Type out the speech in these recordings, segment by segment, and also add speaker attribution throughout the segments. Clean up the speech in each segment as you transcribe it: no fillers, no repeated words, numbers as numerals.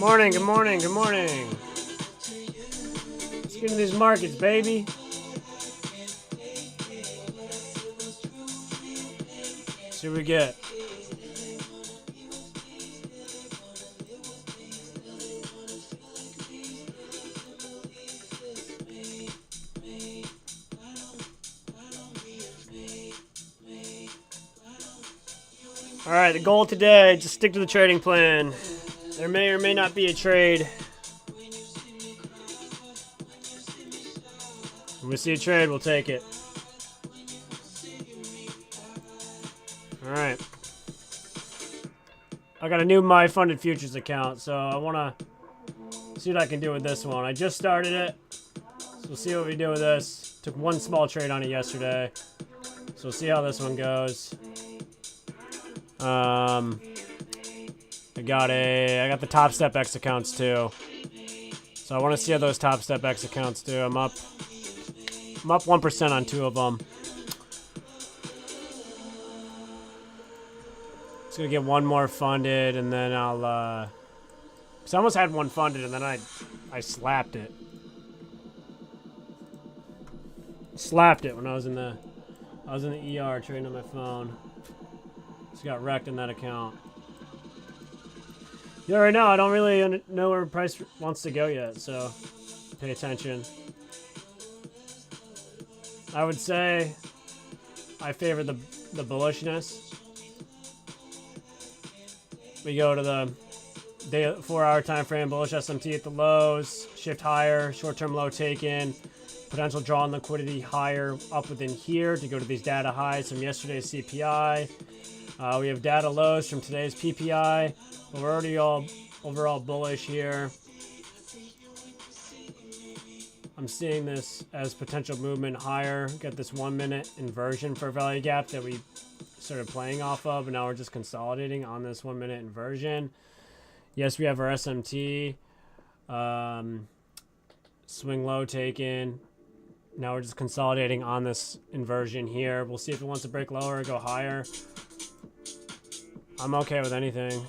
Speaker 1: morning, good morning, good morning. Let's get into these markets, baby. See what we get. All right, the goal today, just stick to the trading plan. There may or may not be a trade. When we see a trade, we'll take it. All right. I got a new My Funded Futures account, so I want to see what I can do with this one. I just started it, so we'll see what we do with this. Took one small trade on it yesterday, so we'll see how this one goes. I got the Top Step X accounts too, so I want to see how those Top Step X accounts do. I'm up 1% on 2 of them. Just gonna get one more funded, and then I'll cause I almost had one funded, and then I slapped it. Slapped it when I was in the ER trading on my phone. Just got wrecked in that account. Yeah, right now I don't really know where price wants to go yet, so pay attention. I would say I favor the bullishness. We go to the day 4-hour time frame, bullish SMT at the lows, shift higher, short-term low taken, potential draw on liquidity higher up within here to go to these data highs from yesterday's CPI. We have data lows from today's PPI, but we're already all overall bullish here. I'm seeing this as potential movement higher. Got this 1-minute inversion for value gap that we started playing off of, and now we're just consolidating on this 1-minute inversion. Yes, we have our SMT. Swing low taken. Now we're just consolidating on this inversion here. We'll see if it wants to break lower or go higher. I'm okay with anything.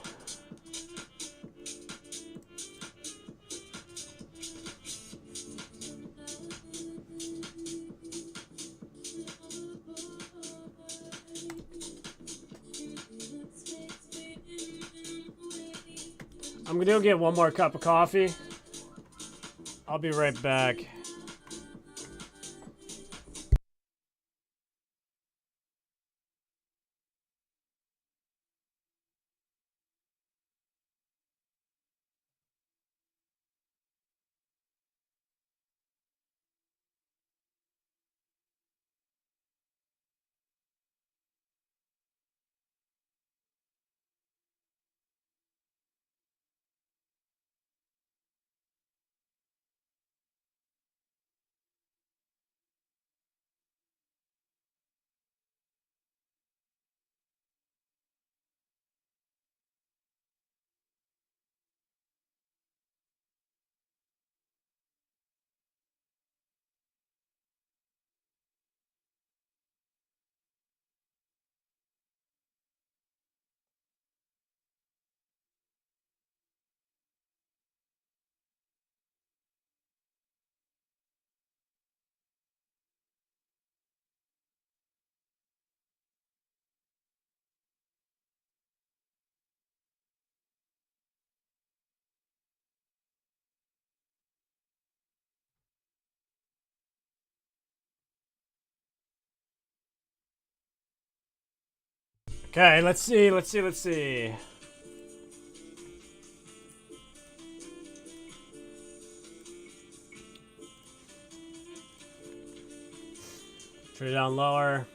Speaker 1: I'm gonna go get one more cup of coffee. I'll be right back. Okay, let's see. Trade down lower.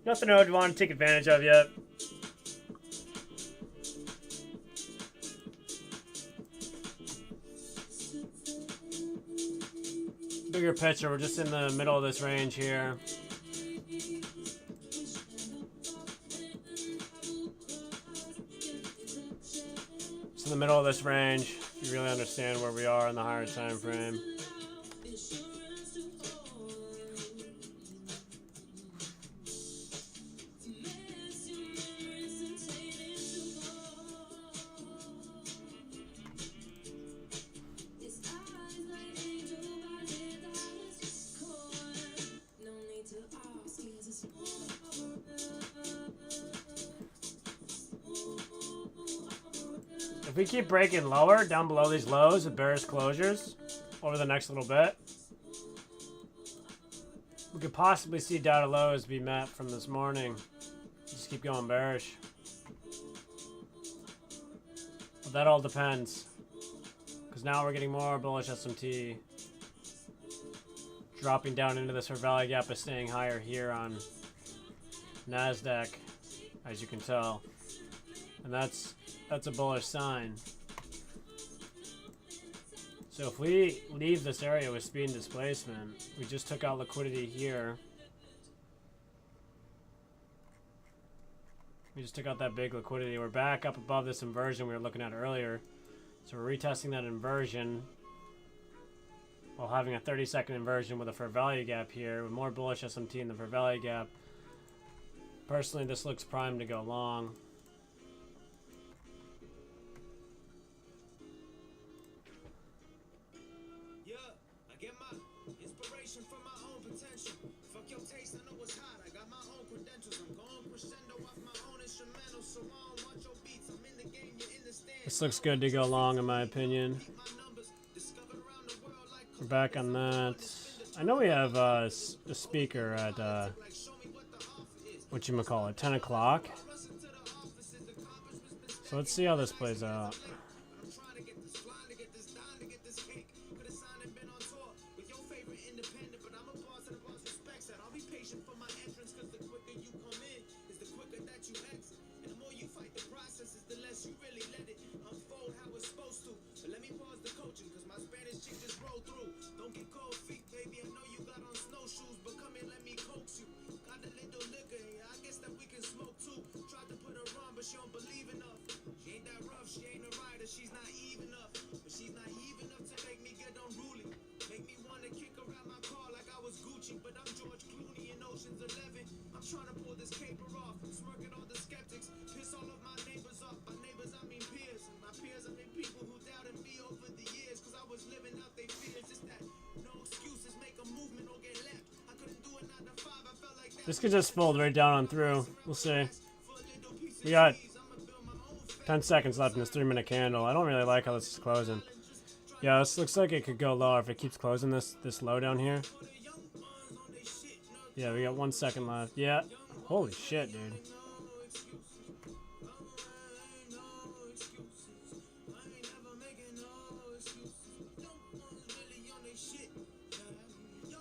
Speaker 1: Nothing I would want to take advantage of yet. Bigger picture, we're just in the middle of this range here. Just in the middle of this range, if you really understand where we are in the higher time frame. If we keep breaking lower down below these lows with bearish closures over the next little bit, we could possibly see data lows be met from this morning. Just keep going bearish. But that all depends. Because now we're getting more bullish SMT. Dropping down into this value gap is staying higher here on NASDAQ, as you can tell. And that's a bullish sign. So if we leave this area with speed and displacement, we just took out liquidity here. We just took out that big liquidity. We're back up above this inversion we were looking at earlier. So we're retesting that inversion while having a 30-second inversion with a fair value gap here, with more bullish SMT in the fair value gap. Personally, this looks primed to go long. This looks good to go long, in my opinion. We're back on that. I know we have a speaker at whatchamacallit, 10 o'clock. So let's see how this plays out. This could just fold right down on through. We'll see. We got 10 seconds left in this 3-minute candle. I don't really like how this is closing. Yeah, this looks like it could go lower if it keeps closing this low down here. Yeah, we got 1 second left. Yeah. Holy shit, dude.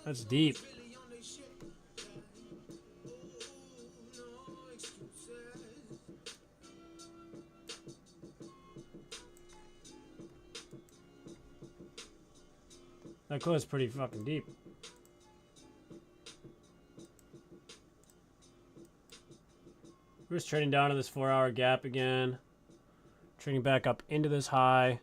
Speaker 1: That's deep. That closed pretty fucking deep. We're just trading down to this 4-hour gap again. Trading back up into this high.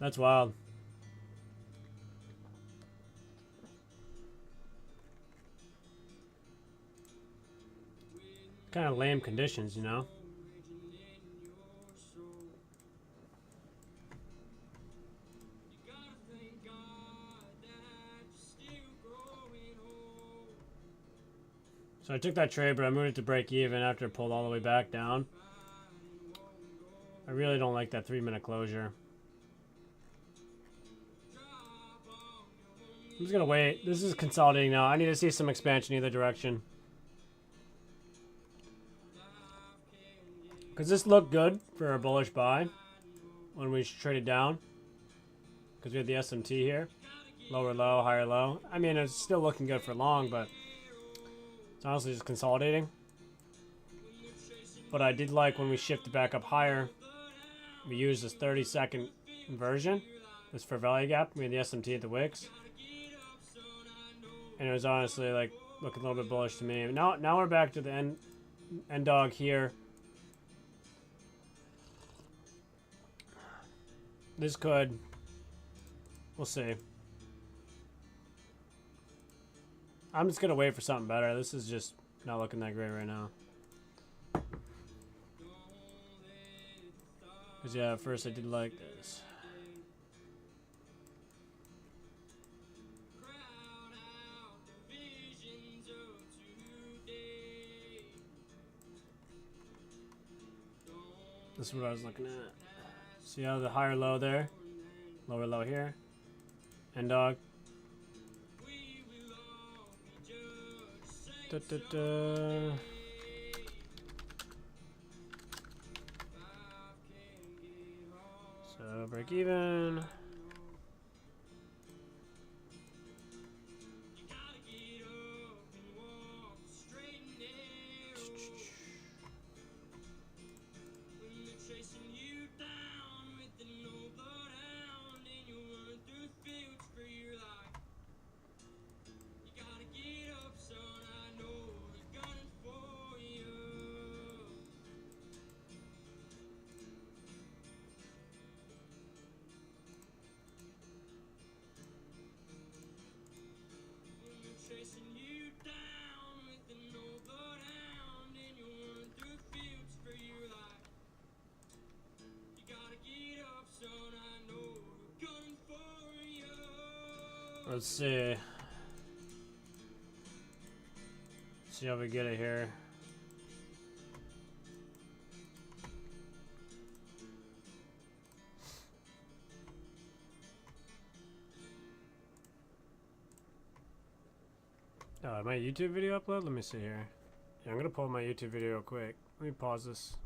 Speaker 1: That's wild. Kind of lame conditions, you know? So I took that trade, but I moved it to break even after it pulled all the way back down. I really don't like that 3-minute closure. I'm just gonna wait. This is consolidating now. I need to see some expansion either direction. Because this looked good for a bullish buy when we traded down. Because we had the SMT here. Lower low, higher low. I mean, it's still looking good for long, but it's honestly just consolidating. But I did like when we shifted back up higher. We used this 30-second inversion. This fair value gap. We had the SMT at the wicks. And it was honestly like looking a little bit bullish to me. Now we're back to the end dog here. This could. We'll see. I'm just gonna wait for something better. This is just not looking that great right now. Because yeah, at first I did like this. This is what I was looking at. See how the higher low there? Lower low here. And dog. Da, da, da. So break even. Let's see. See how we get it here. My YouTube video upload? Let me see here. Yeah, I'm gonna pull my YouTube video real quick. Let me pause this.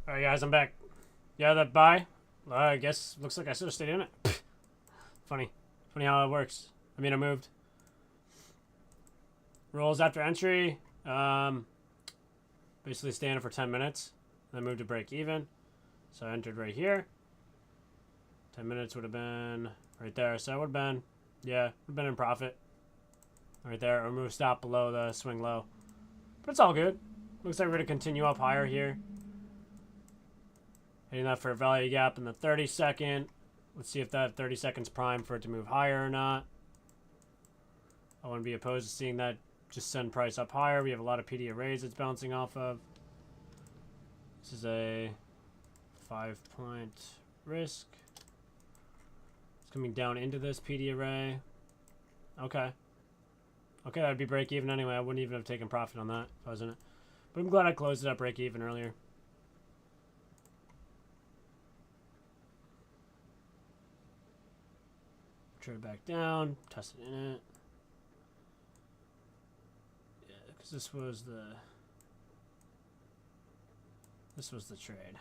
Speaker 1: All right, guys, I'm back. Yeah, that buy. I guess looks like I should have stayed in it. Funny how it works. I mean, I moved. Rolls after entry. Basically stay in it for 10 minutes. Then move to break even. So I entered right here. 10 minutes would have been right there. So I would have been, yeah, would have been in profit. Right there. Or move stop below the swing low. But it's all good. Looks like we're going to continue up higher here. Hitting that for a value gap in the 30-second. Let's see if that 30 seconds prime for it to move higher or not. I wouldn't be opposed to seeing that just send price up higher. We have a lot of PD arrays it's bouncing off of. This is a 5-point risk. It's coming down into this PD array. Okay. Okay, that would be break even anyway. I wouldn't even have taken profit on that if I was in it. But I'm glad I closed it at break even earlier. Trade back down, test it in it. Yeah, because this was the trade.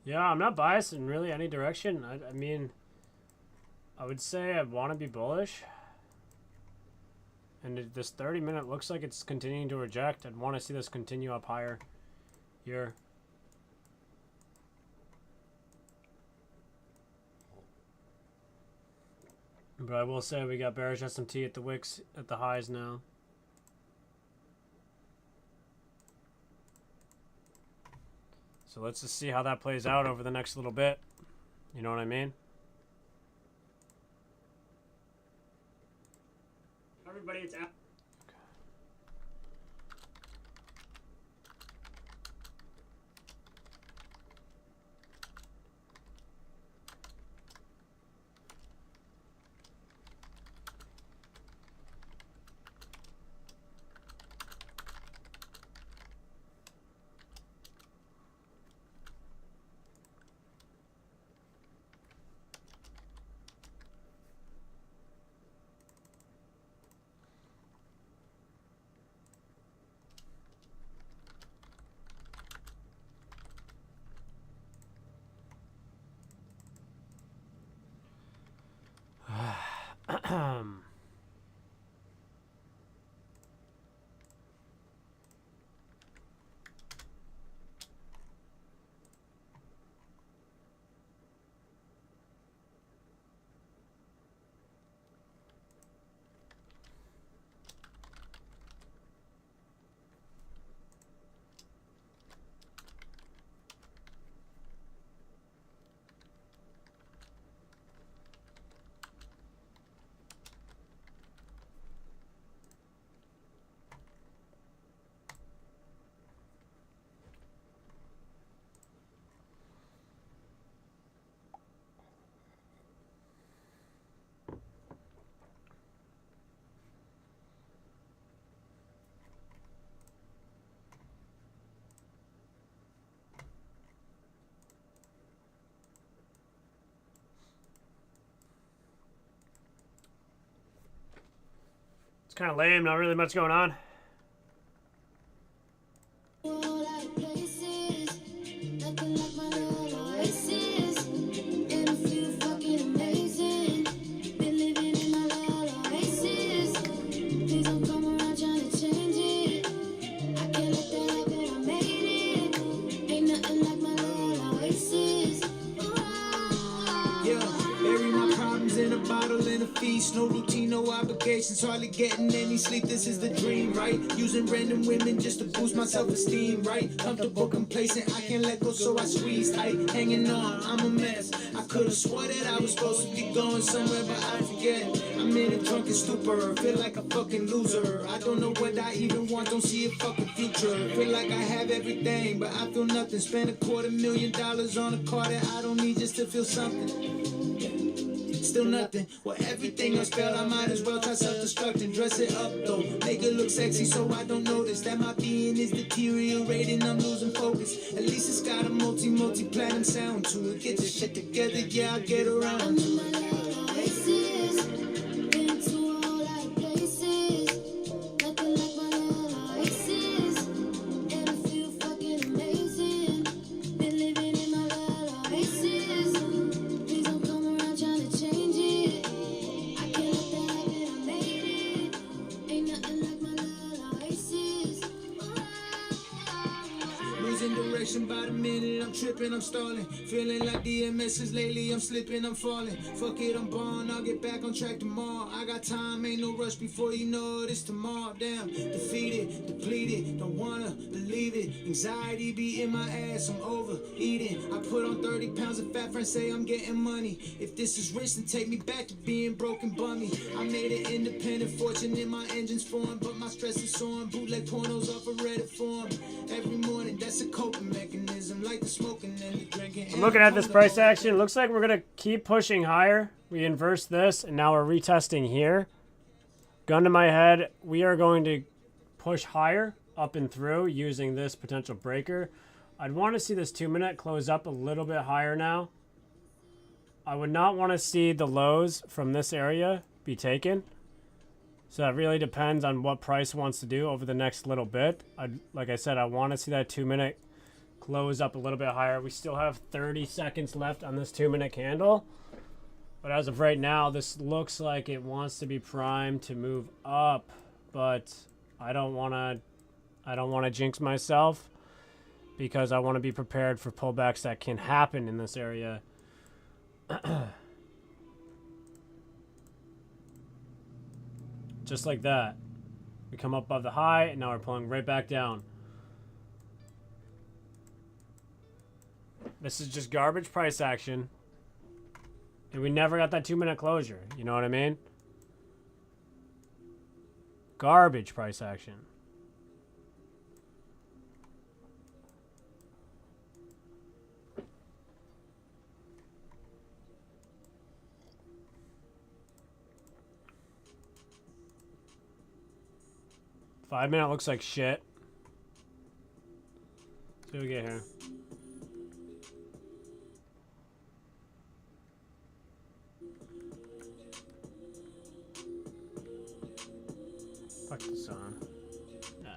Speaker 1: Yeah, I'm not biased in really any direction. I mean, I would say I want to be bullish. And this 30-minute looks like it's continuing to reject. I'd want to see this continue up higher here. But I will say we got bearish SMT at the wicks at the highs now. So let's just see how that plays out over the next little bit. You know what I mean? Everybody, it's out. It's kind of lame, not really much going on.
Speaker 2: No routine, no obligations, hardly getting any sleep. This is the dream, right? Using random women just to boost my self-esteem, right? Comfortable, complacent, I can't let go, so I squeeze tight. Hanging on, I'm a mess. I could've swore that I was supposed to be going somewhere, but I forget. I'm in a drunken stupor, feel like a fucking loser. I don't know what I even want, don't see a fucking future. Feel like I have everything, but I feel nothing. Spend $250,000 on a car that I don't need just to feel something. still nothing. Well, everything else failed, I might as well try self-destructing. Dress it up though, make it look sexy so I don't notice that my being is deteriorating, I'm losing focus. At least it's got a multi-platinum sound to it. Get your shit together, yeah, I get around to it. By the minute, I'm tripping, I'm stalling. Feeling like DMS's lately, I'm slipping, I'm falling. Fuck it, I'm born, I'll get back on track tomorrow. I got time, ain't no rush before you know it, it's tomorrow. Damn, defeated, depleted, don't wanna believe it. Anxiety be in my ass, I'm overeating. I put on 30 pounds of fat, friends say I'm getting money. If this is rich, then take me back to being broken bummy. I made an independent fortune in my engine's form, but my stress is soaring. Bootleg pornos off a Reddit form. Every morning, that's a coping mechanism, like the smoking and the drinking.
Speaker 1: I'm looking at this price action. Looks like we're going to keep pushing higher. We inverse this, and now we're retesting here. Gun to my head, we are going to push higher up and through using this potential breaker. I'd want to see this 2-minute close up a little bit higher now. I would not want to see the lows from this area be taken. So that really depends on what price wants to do over the next little bit. Like I said, I want to see that 2-minute close up a little bit higher. We still have 30 seconds left on this 2-minute candle. But as of right now, this looks like it wants to be primed to move up. But I don't want to jinx myself because I want to be prepared for pullbacks that can happen in this area. Just like that. We come up above the high, and now we're pulling right back down. This is just garbage price action. And we never got that 2-minute closure. You know what I mean? Garbage price action. Five-minute looks like shit. See what we get here. Fuck the sun. Nah.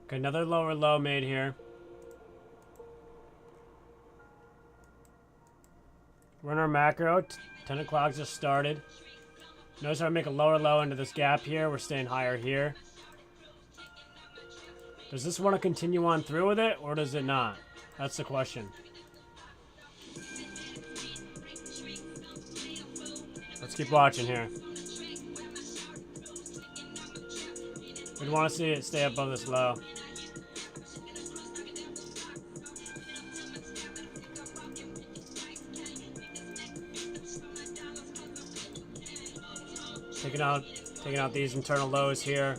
Speaker 1: 'Kay, another lower low made here. We're in our macro. 10 o'clock just started. Notice how I make a lower low into this gap here. We're staying higher here. Does this want to continue on through with it, or does it not? That's the question. Let's keep watching here. We'd want to see it stay above this low. Taking out these internal lows here.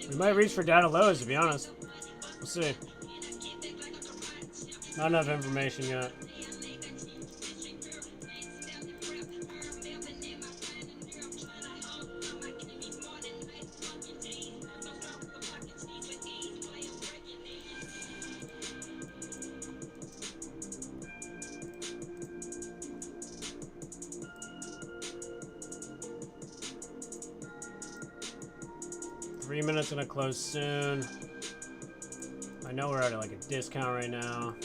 Speaker 1: We might reach for data lows, to be honest. We'll see. Not enough information yet. Minutes gonna close soon. I know we're at like a discount right now.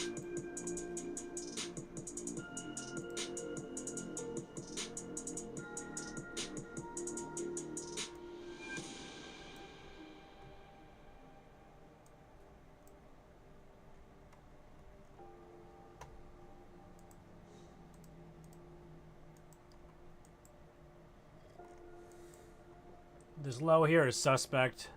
Speaker 1: This low here is suspect.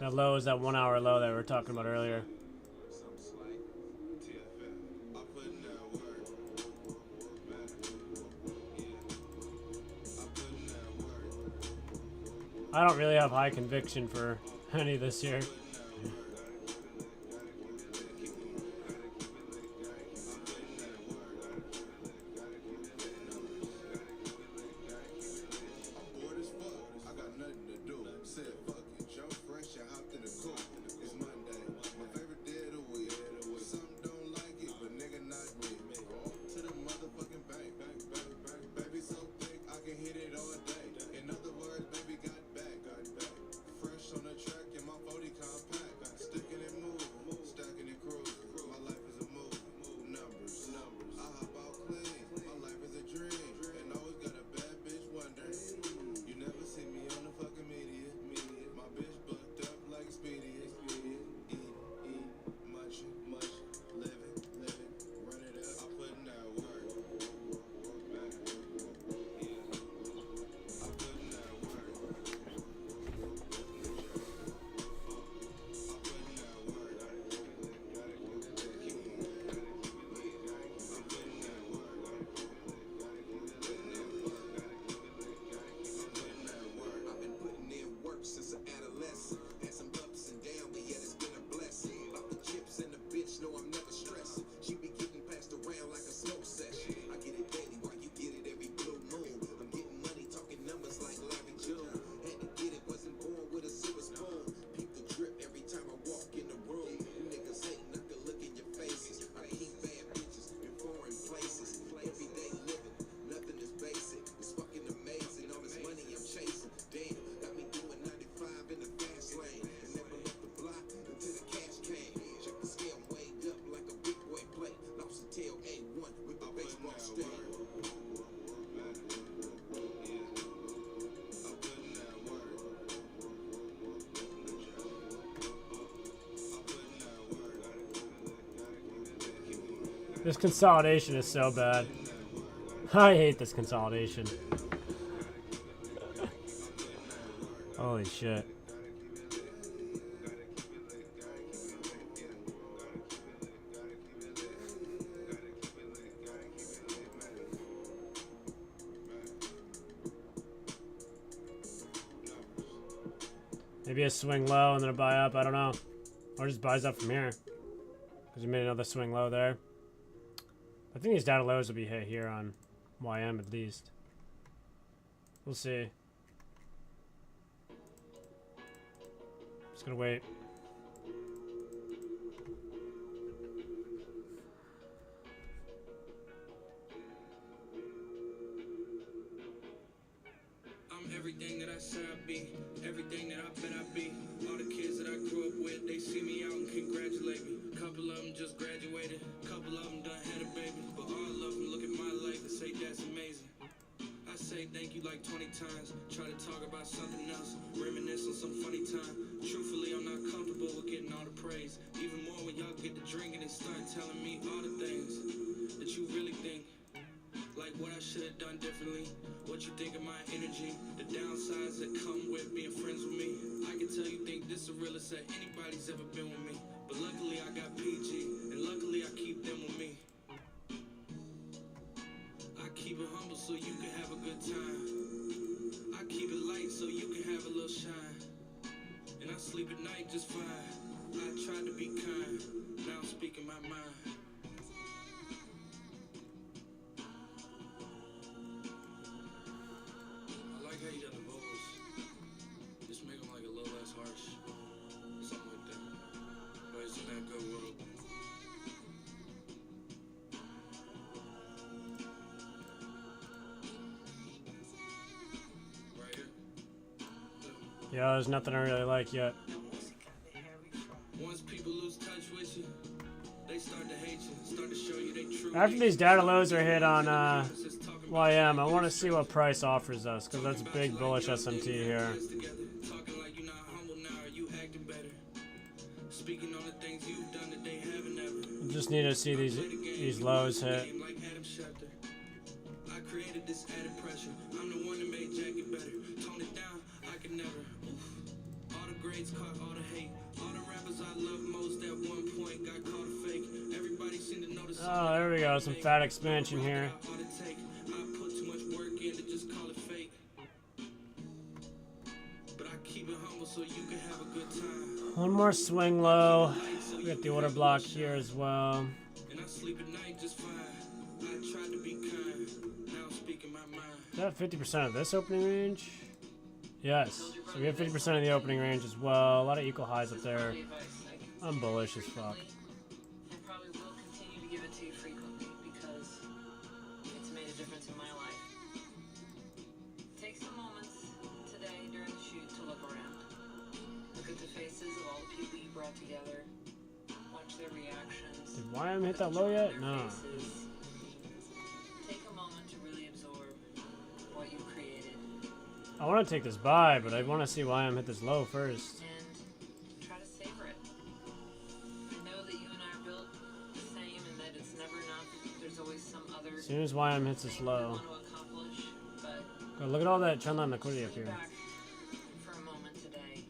Speaker 1: That low is that 1 hour low that we were talking about earlier. I don't really have high conviction for any this year. This consolidation is so bad. I hate this consolidation. Holy shit. Maybe a swing low and then a buy up, I don't know. Or just buys up from here. Because you made another swing low there. I think these data lows will be hit here on YM at least. We'll see. Just gonna wait.
Speaker 2: I'm everything that I said I'd be, everything that I bet I'd be. All the kids that I grew up with, they see me out and congratulate me. Couple of them just graduated, couple of them done had a baby. But all of them look at my life and say that's amazing. I say thank you like 20 times, try to talk about something else, reminisce on some funny time. Truthfully, I'm not comfortable with getting all the praise. Even more when y'all get to drinking and start telling me all the things that you really think. Like what I should have done differently, what you think of my energy, the downsides that come with being friends with me. I can tell you think this is the realest that anybody's ever been with me. But luckily I got PG, and luckily I keep them with me. I keep it humble so you can have a good time. I keep it light so you can have a little shine. And I sleep at night just fine. I tried to be kind, now I'm speaking my mind. I like how you got the vocals. Just make them like a little less harsh. Something like that. But it's in that good world.
Speaker 1: Yeah, there's nothing I really like yet.
Speaker 2: Once people lose touch with you, they start to hate you, start to show you they true.
Speaker 1: After these data lows are hit on YM, I want to see what price offers us, because that's a big bullish SMT here.
Speaker 2: Talking like you're not humble now, are you acting better? Speaking on the things you've done that they haven't ever.
Speaker 1: Just need to see these lows hit.
Speaker 2: I created this added pressure. I'm the one that made Jackie better. Tone it down, I can never. All the grades caught all the hate. All the rappers I love most at one point got caught a fake. Everybody seemed to notice.
Speaker 1: Oh, there we go. Some fat expansion here.
Speaker 2: I put too much work in to just call it fake. But I keep it humble so you can have a good time.
Speaker 1: One more swing low. We got the order block here as well.
Speaker 2: And I sleep at night just fine. I tried to be kind. Now I'm speaking my mind.
Speaker 1: Is that 50% of this opening range? Yes. So we have 50% of the opening range as well. A lot of equal highs up there. I'm bullish as fuck.
Speaker 3: And probably will continue to give it to you frequently because it's made a difference in my life. Take some moments today during the shoot to look around. Look at the faces of all the people you brought together. Watch their reactions.
Speaker 1: Did YM hit that low yet? No.
Speaker 3: Take a moment to really absorb what you created
Speaker 1: I want to take this buy, but I want to see YM hit this low first.
Speaker 3: and try to savor it. I know that you and I are built the same and that it's never enough. There's always some other
Speaker 1: As soon as YM hits this
Speaker 3: thing
Speaker 1: low.
Speaker 3: we want to accomplish, but
Speaker 1: God, look at all that trendline liquidity up here.
Speaker 3: back for a moment today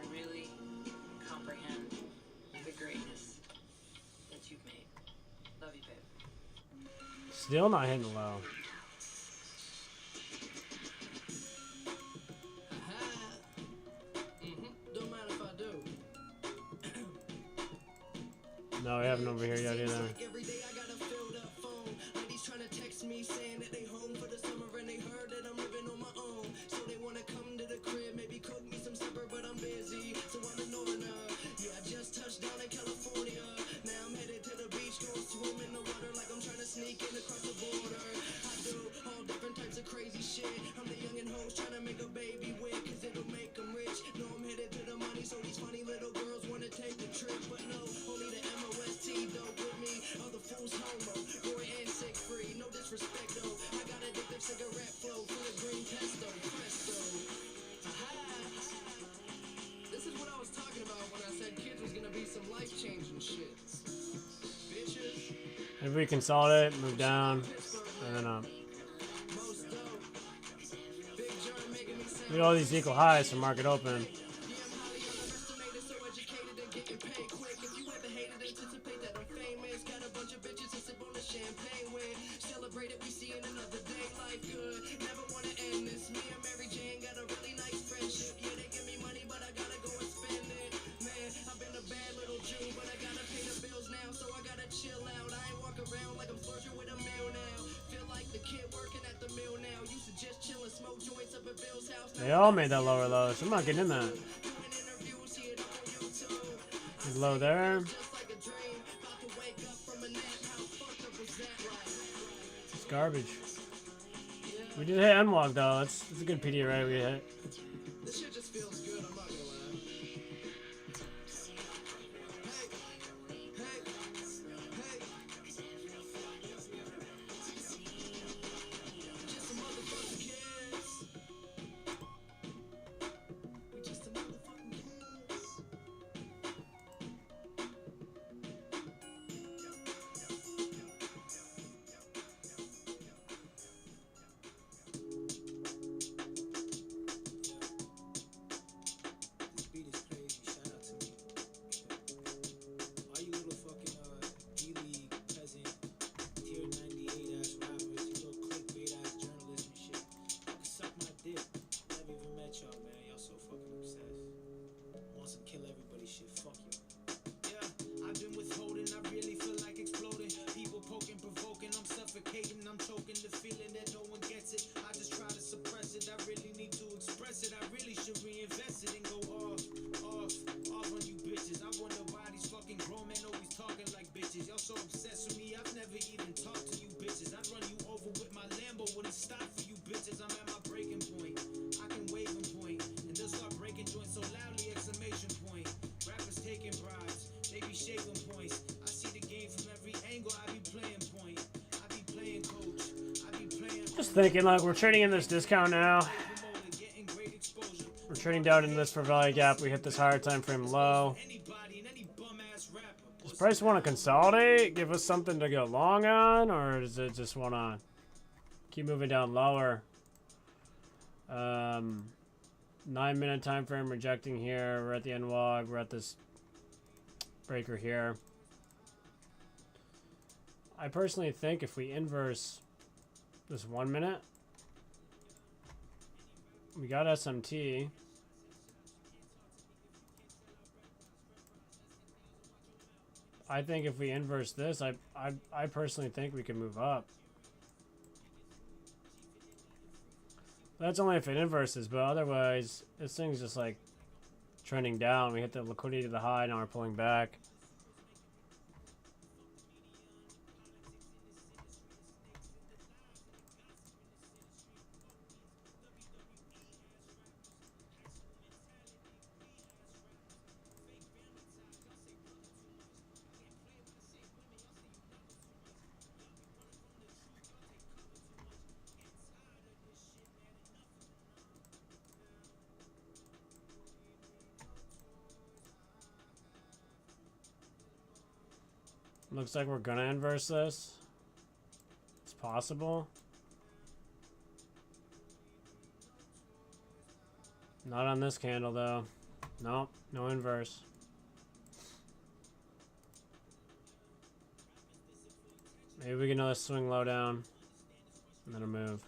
Speaker 3: and really comprehend the greatness that you've made. Love you, babe.
Speaker 1: Still not hitting the low.
Speaker 2: Don't mind if I do.
Speaker 1: No, we haven't over here yet either.
Speaker 2: Every day I got a filled up phone. Ladies trying to text me saying that they home for the summer and they heard that I'm living on my own. So they wanna come to the crib, maybe cook me some supper, but I'm busy, so I'm ignoring her. Yeah, I just touched down in California. Now I'm headed to the beach, going swim in the water like I'm trying to sneak in across the border. I do all different types of crazy shit. I'm the young and hoes trying to make a baby win, cause it'll make them rich. No, I'm headed to the money, so these funny little girls wanna take the trip, but no, only the MOST dope with me. Other fools homo, boy and sick free. No disrespect though. I got addictive cigarette flow full of green pesto, presto. This is what I was talking about when I said kids was gonna be some life changing shit. Bitches.
Speaker 1: If we consolidate, move down, and then up.
Speaker 2: Most dope. Big John making me sound.
Speaker 1: Look at all these equal highs from market open.
Speaker 2: Yeah, I'm highly underestimated, so educated and getting paid quick. If you ever hated, anticipate that I'm famous. Got a bunch of bitches to sip on the champagne with. Celebrate it, we see in another day. Life good, never wanna end this. Me and Mary Jane got a really nice friendship. Yeah, they give me money, but I gotta go and spend it. Man, I've been a bad little Jew, but I gotta pay the bills now, so I gotta chill out. I ain't walk around like I'm splurging with a meal now. Feel like the kid working at the mill now. Used to just chill and smoke joints up at Bill's house.
Speaker 1: They all made that lower low, so I'm not getting in that.
Speaker 2: Doing interviews, see it up on YouTube.
Speaker 1: There's low there.
Speaker 2: Just like a dream, about to wake up from a nap. How fucked up was that, right?
Speaker 1: It's garbage. We did hit unwalk though. It's a good PD array we hit.
Speaker 2: This shit just feels good, I'm not gonna lie. Just some motherfucking kids. We just some motherfucking kids.
Speaker 1: just thinking, like, we're trading in this discount now. We're trading down into this for value gap. We hit this higher time frame low. Does price want to consolidate? Give us something to go long on? Or does it just want to keep moving down lower? 9-minute time frame rejecting here. We're at the NWOG. We're at this breaker here. I personally think if we inverse this 1 minute, we got SMT. I think if we inverse this, I personally think we can move up. That's only if it inverses, but otherwise, this thing's just like trending down. We hit the liquidity to the high, now we're pulling back. Looks like we're gonna inverse this. It's possible. Not on this candle though. Nope, no inverse. Maybe we get another swing low down and then a move.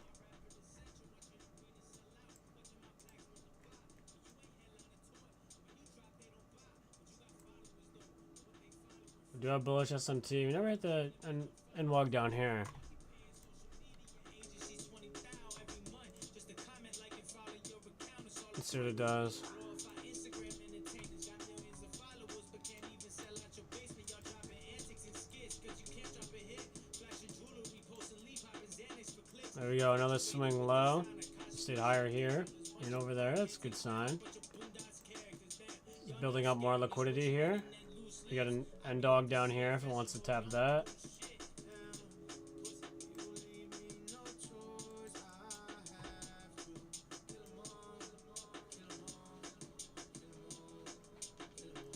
Speaker 1: We do have bullish SMT. We never hit the NWOG down here. Let's see what it does. There we go, another swing low. Stayed higher here and over there. That's a good sign. Building up more liquidity here. We got an NDOG down here if it wants to tap that.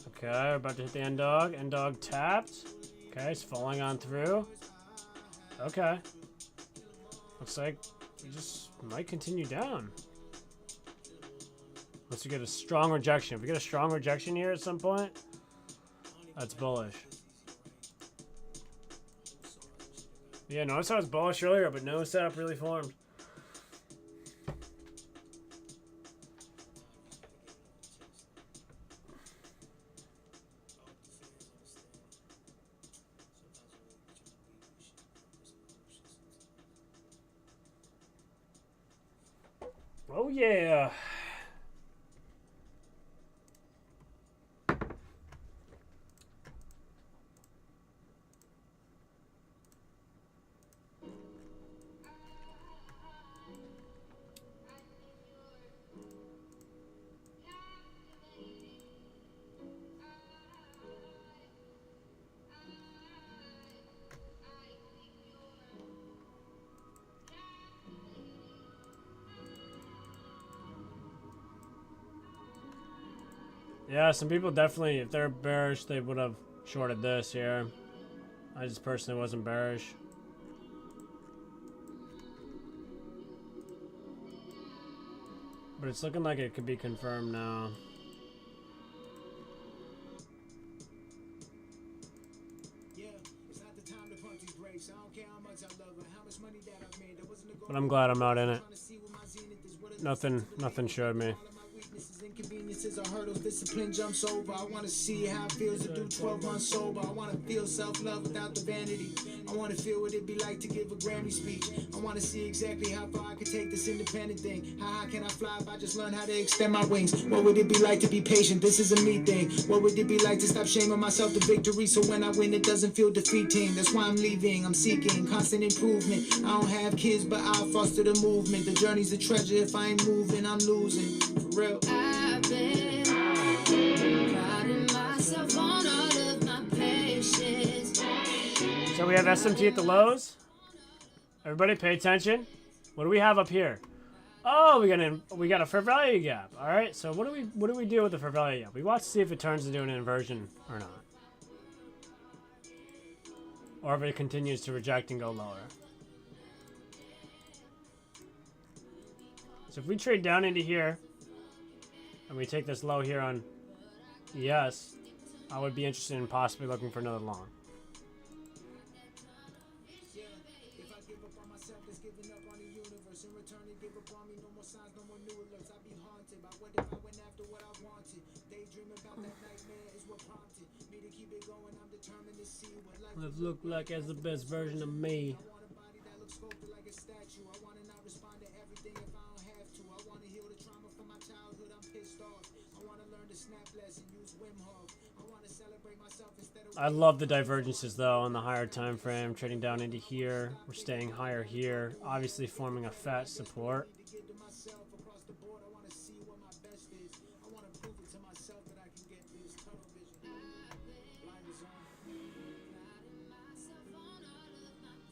Speaker 1: Okay, we're about to hit the NDOG. NDOG tapped. Okay, it's falling on through. Okay. Looks like we just might continue down. Unless we get a strong rejection. If we get a strong rejection here at some point, that's bullish. Yeah, notice how it's bullish earlier, but no setup really formed. Oh yeah. Yeah, some people definitely, if they're bearish, they would have shorted this here. I just personally wasn't bearish. But it's looking like it could be confirmed now. But I'm glad I'm not in it. Nothing showed me.
Speaker 2: Inconveniences or hurdles, discipline jumps over. I want to see how it feels to do 12 months sober. I want to feel self-love without the vanity. I want to feel what it'd be like to give a Grammy speech. I want to see exactly how far I could take this independent thing. How high can I fly if I just learn how to extend my wings? What would it be like to be patient? This is a me thing. What would it be like to stop shaming myself to victory? So when I win, it doesn't feel defeating. That's why I'm leaving. I'm seeking constant improvement. I don't have kids, but I'll foster the movement. The journey's a treasure. If I ain't moving, I'm losing. For real. I've been priding myself on all of my patience.
Speaker 1: So we have SMT at the lows. Everybody pay attention. What do we have up here? Oh, we got a fair value gap. All right. So what do we do with the fair value gap? We watch to see if it turns into an inversion or not, or if it continues to reject and go lower. So if we trade down into here, and we take this low here on ES, I would be interested in possibly looking for another long. Let's look like as the best version of me. I love the divergences though on the higher time frame, trading down into here. We're staying higher here, obviously forming a fat support.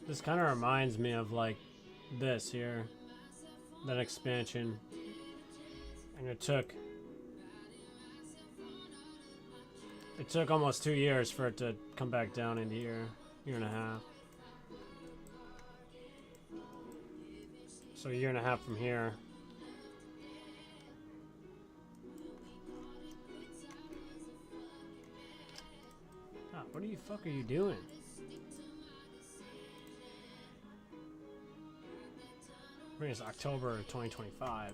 Speaker 1: This kind of reminds me of like this here, that expansion, and it took almost 2 years for it to come back down into here, year and a half. So a year and a half from here. Ah, what the fuck are you doing? I think it's October 2025.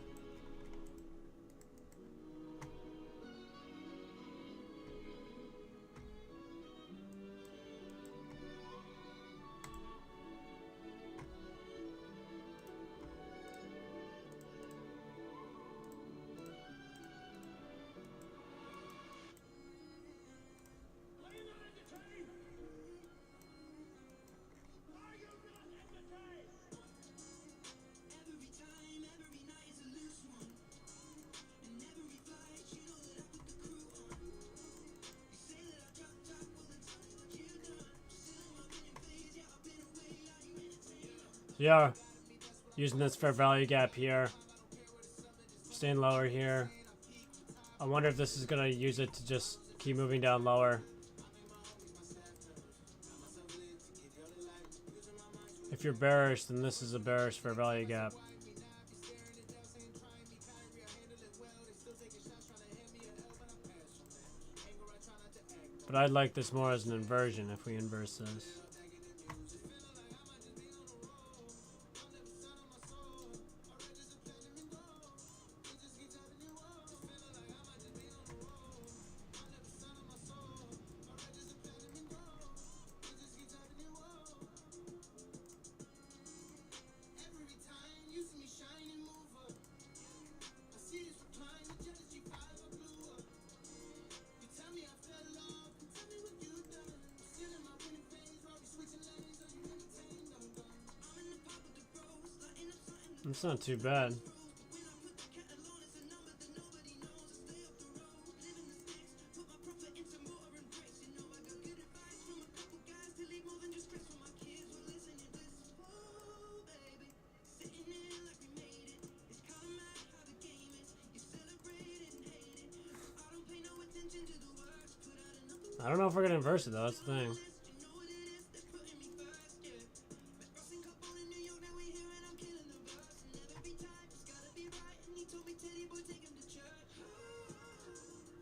Speaker 1: Yeah, using this fair value gap here, staying lower here. I wonder if this is gonna use it to just keep moving down lower. If you're bearish, then this is a bearish fair value gap. But I'd like this more as an inversion if we inverse this. It's not too bad. I don't know if we're gonna inverse it though, that's the thing.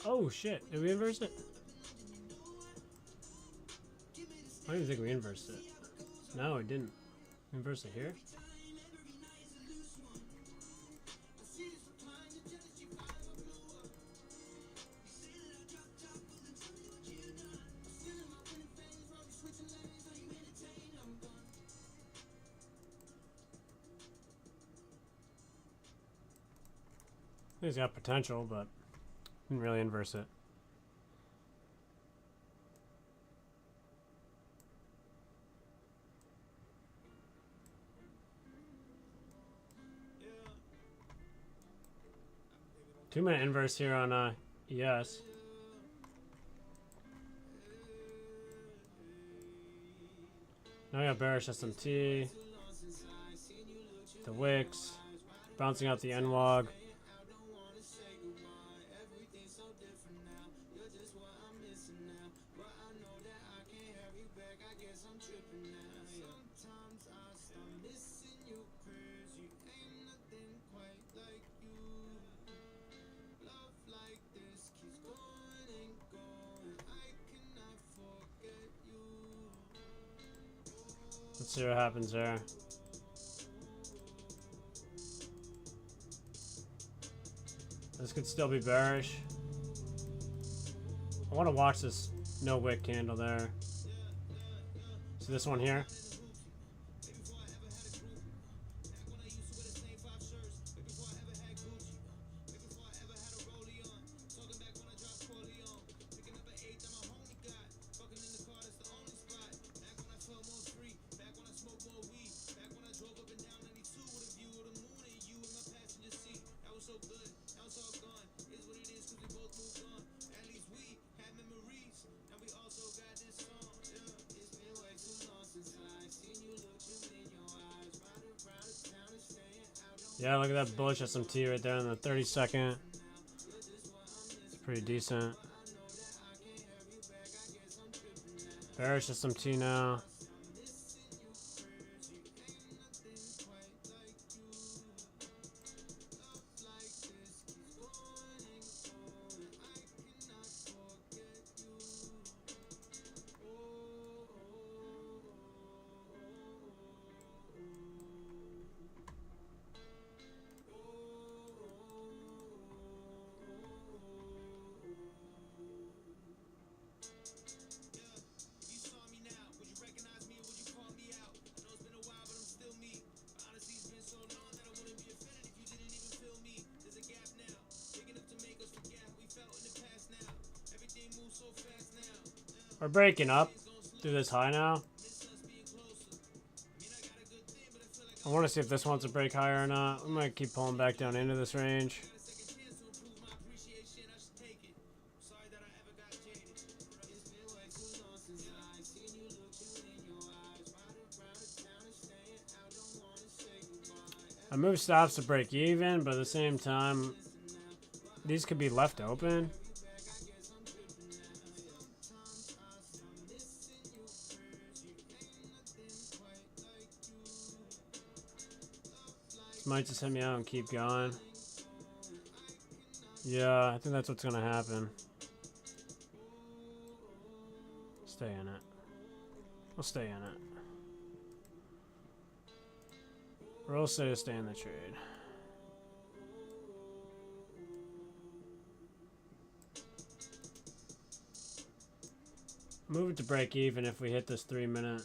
Speaker 1: Oh shit, did we inverse it? I don't even think we inversed it. No, we didn't. Inverse it here? I think it's got potential, but didn't really inverse it. Two-minute inverse here on ES. Now we got bearish SMT. the wicks, bouncing out the NWOG. Let's see what happens there. This could still be bearish. I want to watch this no wick candle there. See this one here? Yeah, look at that bullish SMT right there in the 30-second. It's pretty decent. Bearish SMT now. We're breaking up through this high now. I want to see if this wants to break higher or not. We might keep pulling back down into this range. I move stops to break even, but at the same time, these could be left open. Might just hit me out and keep going. Yeah, I think that's what's gonna happen. Stay in it. We'll stay in it. We'll say to stay in the trade. Move it to break even if we hit this 3-minute.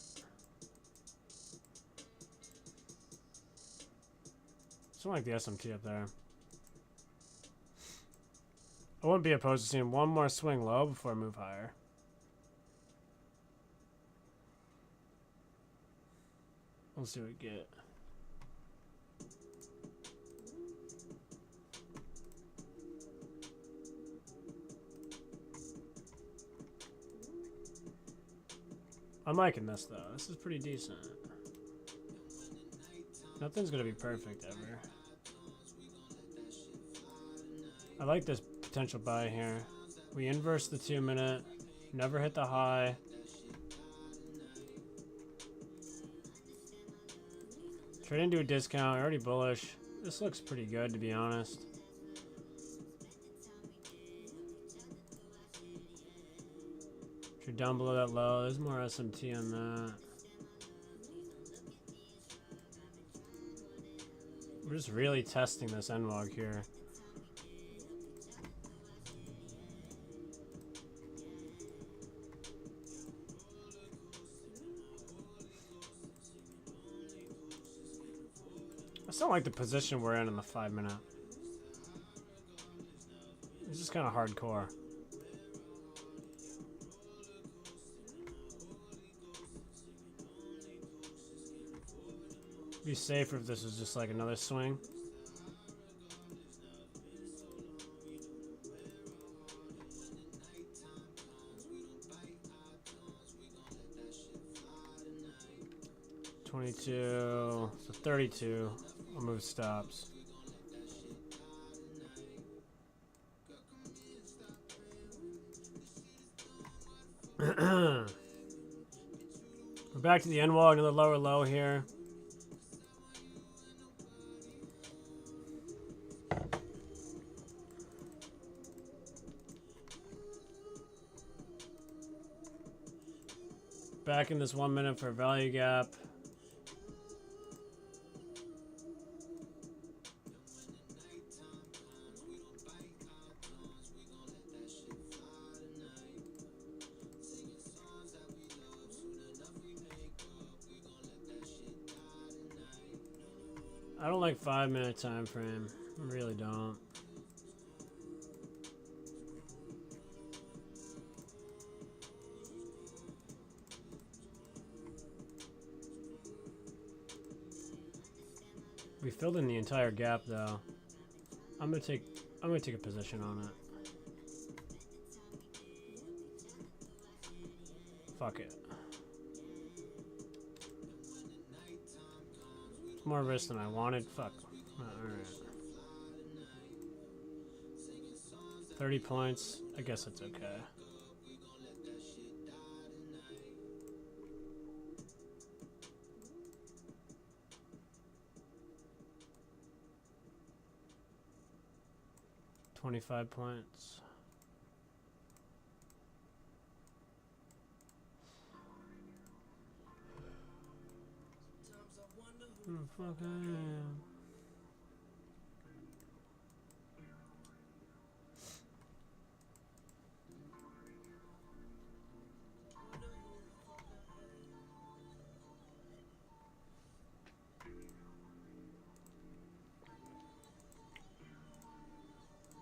Speaker 1: Something like the SMT up there. I wouldn't be opposed to seeing one more swing low before I move higher. We'll see what we get. I'm liking this though. This is pretty decent. Nothing's gonna be perfect ever. I like this potential buy here. We inverse the 2-minute, never hit the high. Trade into a discount, already bullish. This looks pretty good to be honest. Trade down below that low, there's more SMT on that. We're just really testing this NWOG here. I still like the position we're in the 5-minute. It's just kind of hardcore. Be safer if this was just like another swing. $22, so 32. I'll move stops. We're back to the end wall, another lower low here. Back in this 1 minute for a value gap. I don't like 5 minute time frame. I really don't. We filled in the entire gap though. I'm gonna take a position on it. Fuck it. It's more risk than I wanted. Fuck. Alright. 30 points. I guess it's okay. $25 points. Who the fuck I am?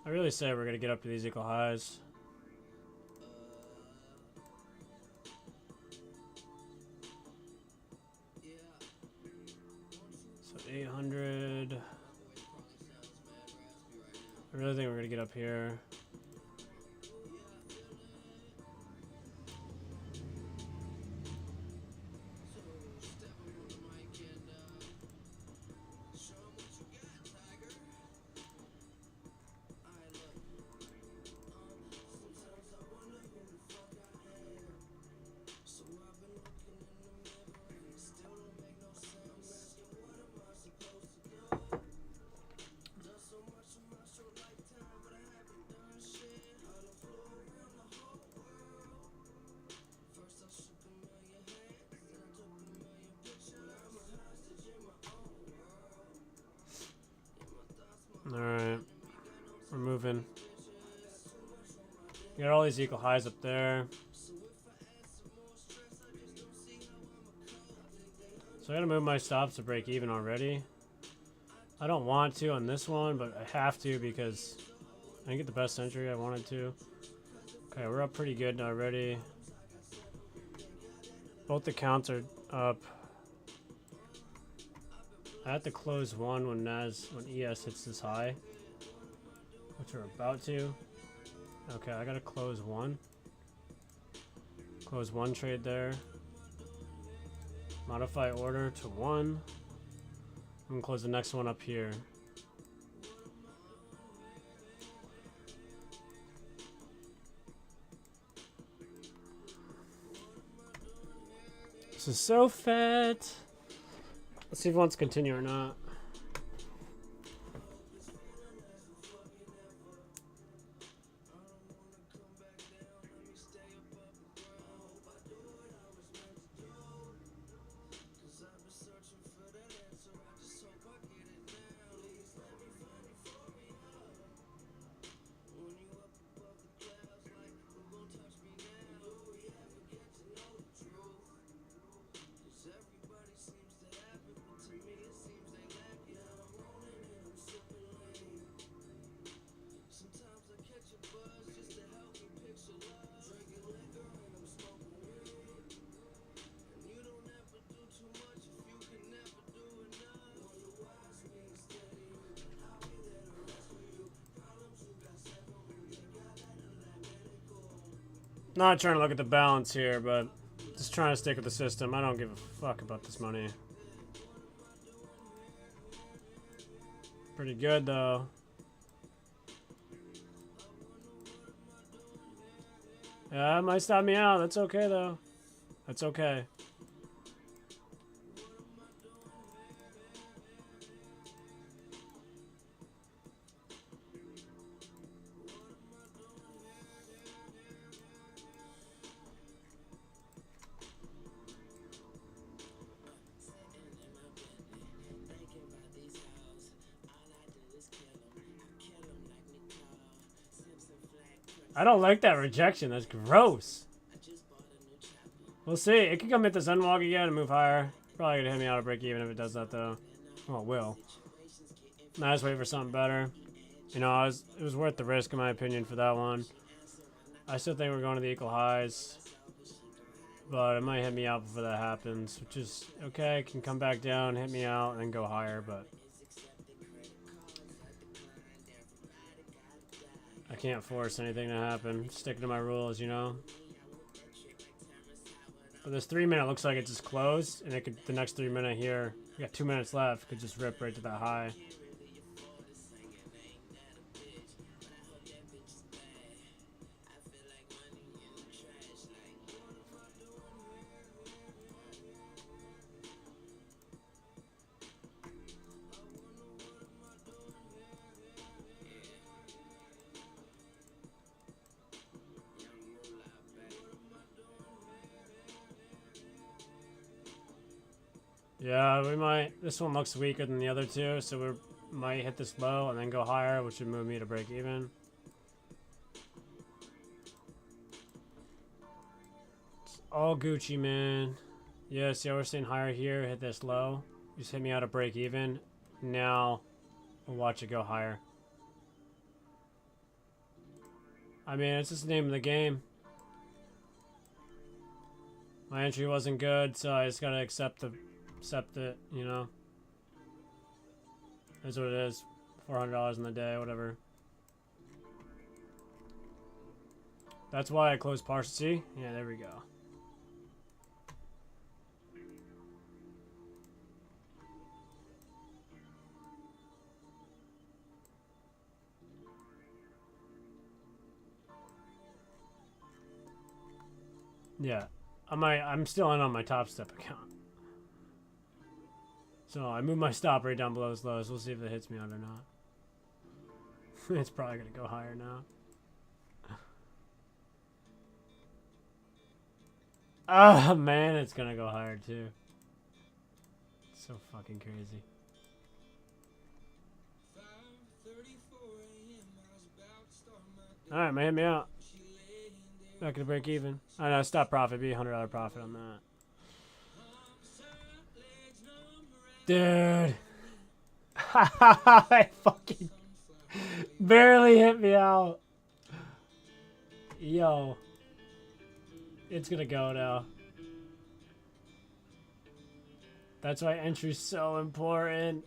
Speaker 1: I really say we're gonna get up to these equal highs. So 800. I really think we're gonna get up here. Alright. We're moving. You got all these equal highs up there. So I gotta move my stops to break even already. I don't want to on this one, but I have to because I didn't get the best entry I wanted to. Okay, we're up pretty good already. Both the counts are up. I have to close one when ES hits this high, which we're about to. Okay, I gotta close one. Close one trade there. Modify order to 1. I'm gonna close the next one up here. This is so fat. Let's see if it wants to continue or not. Not trying to look at the balance here, but just trying to stick with the system. I don't give a fuck about this money. Pretty good though. Yeah, it might stop me out. That's okay though. That's okay. I don't like that rejection. That's gross. We'll see. It could come hit the Zenwalk again and move higher. Probably gonna hit me out of break even if it does that though. Oh, it will. Nah, just wait for something better. You know, it was worth the risk in my opinion for that one. I still think we're going to the equal highs. But it might hit me out before that happens. Which is okay. It can come back down, hit me out, and then go higher. But I can't force anything to happen. Sticking to my rules, you know. But this 3 minute looks like it just closed, and it could the next 3 minute here. We got 2 minutes left. Could just rip right to that high. Yeah, we might. This one looks weaker than the other two, so we might hit this low and then go higher, which would move me to break even. It's all Gucci, man. Yeah, see how we're staying higher here? Hit this low. Just hit me out of break even. Now, we'll watch it go higher. I mean, it's just the name of the game. My entry wasn't good, so I just gotta accept it, you know. That's what it is. $400 in the day, whatever. That's why I closed partial. See? Yeah, there we go. Yeah. I'm still in on my Top Step account. So I moved my stop right down below this lows. We'll see if it hits me out or not. It's probably going to go higher now. Oh, man, it's going to go higher too. It's so fucking crazy. Alright, man, hit me out. Not going to break even. I know, stop profit. Be $100 profit on that. Dude. I fucking barely hit me out. Yo. It's gonna go now. That's why entry's so important.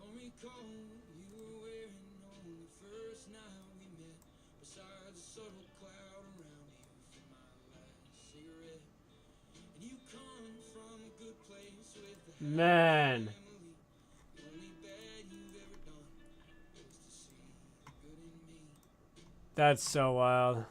Speaker 1: Man. That's so wild.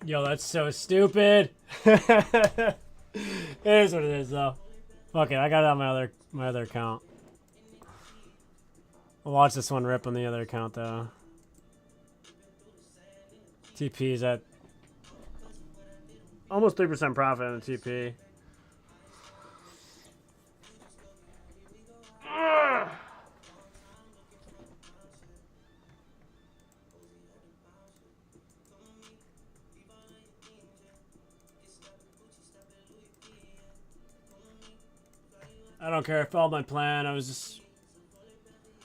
Speaker 1: Yo, that's so stupid. It is what it is, though. Fuck it, I got it on my other account. We'll watch this one rip on the other account, though. TP is at almost 3% profit on the TP. I don't care. I followed my plan. I was just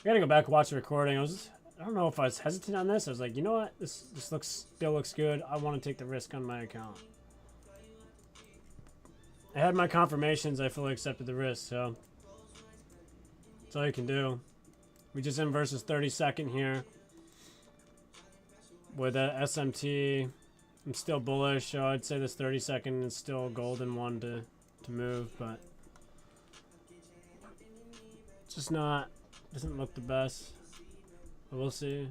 Speaker 1: I gotta go back and watch the recording. I don't know if I was hesitant on this. I was like, you know what? This still looks good. I want to take the risk on my account. I had my confirmations. I fully accepted the risk, so that's all you can do. We just in versus 30-second here with a SMT. I'm still bullish, so I'd say this 30-second is still a golden one to move, but it's just not, doesn't look the best, but we'll see.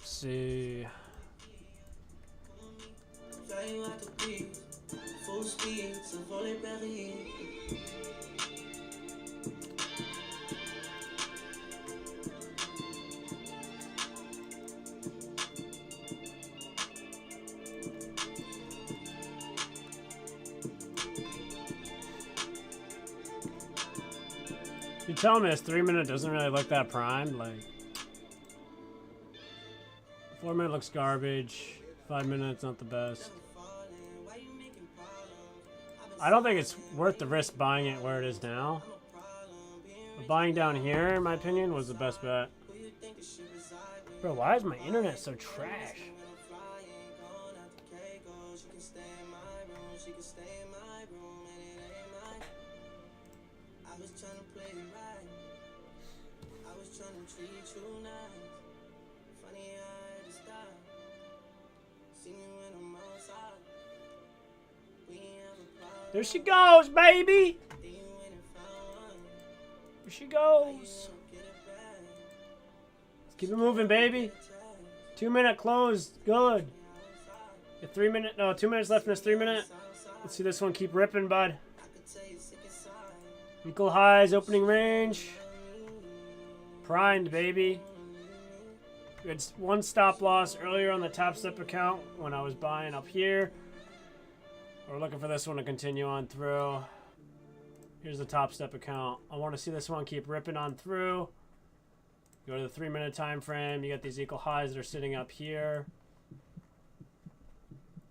Speaker 1: See.
Speaker 2: Full speed, sans voler Paris.
Speaker 1: You tell me this 3-minute doesn't really look that primed, like 4-minute looks garbage, 5 minutes not the best. I don't think it's worth the risk buying it where it is now. But buying down here, in my opinion, was the best bet. Bro, why is my internet so trash? There she goes, baby! There she goes. Let's keep it moving, baby. 2-minute close, good. 2 minutes left in this 3-minute. Let's see this one keep ripping, bud. Equal highs, opening range. Primed, baby. We had one stop loss earlier on the Top Step account when I was buying up here. We're looking for this one to continue on through. Here's the Top Step account. I want to see this one keep ripping on through. Go to the 3-minute time frame. You got these equal highs that are sitting up here.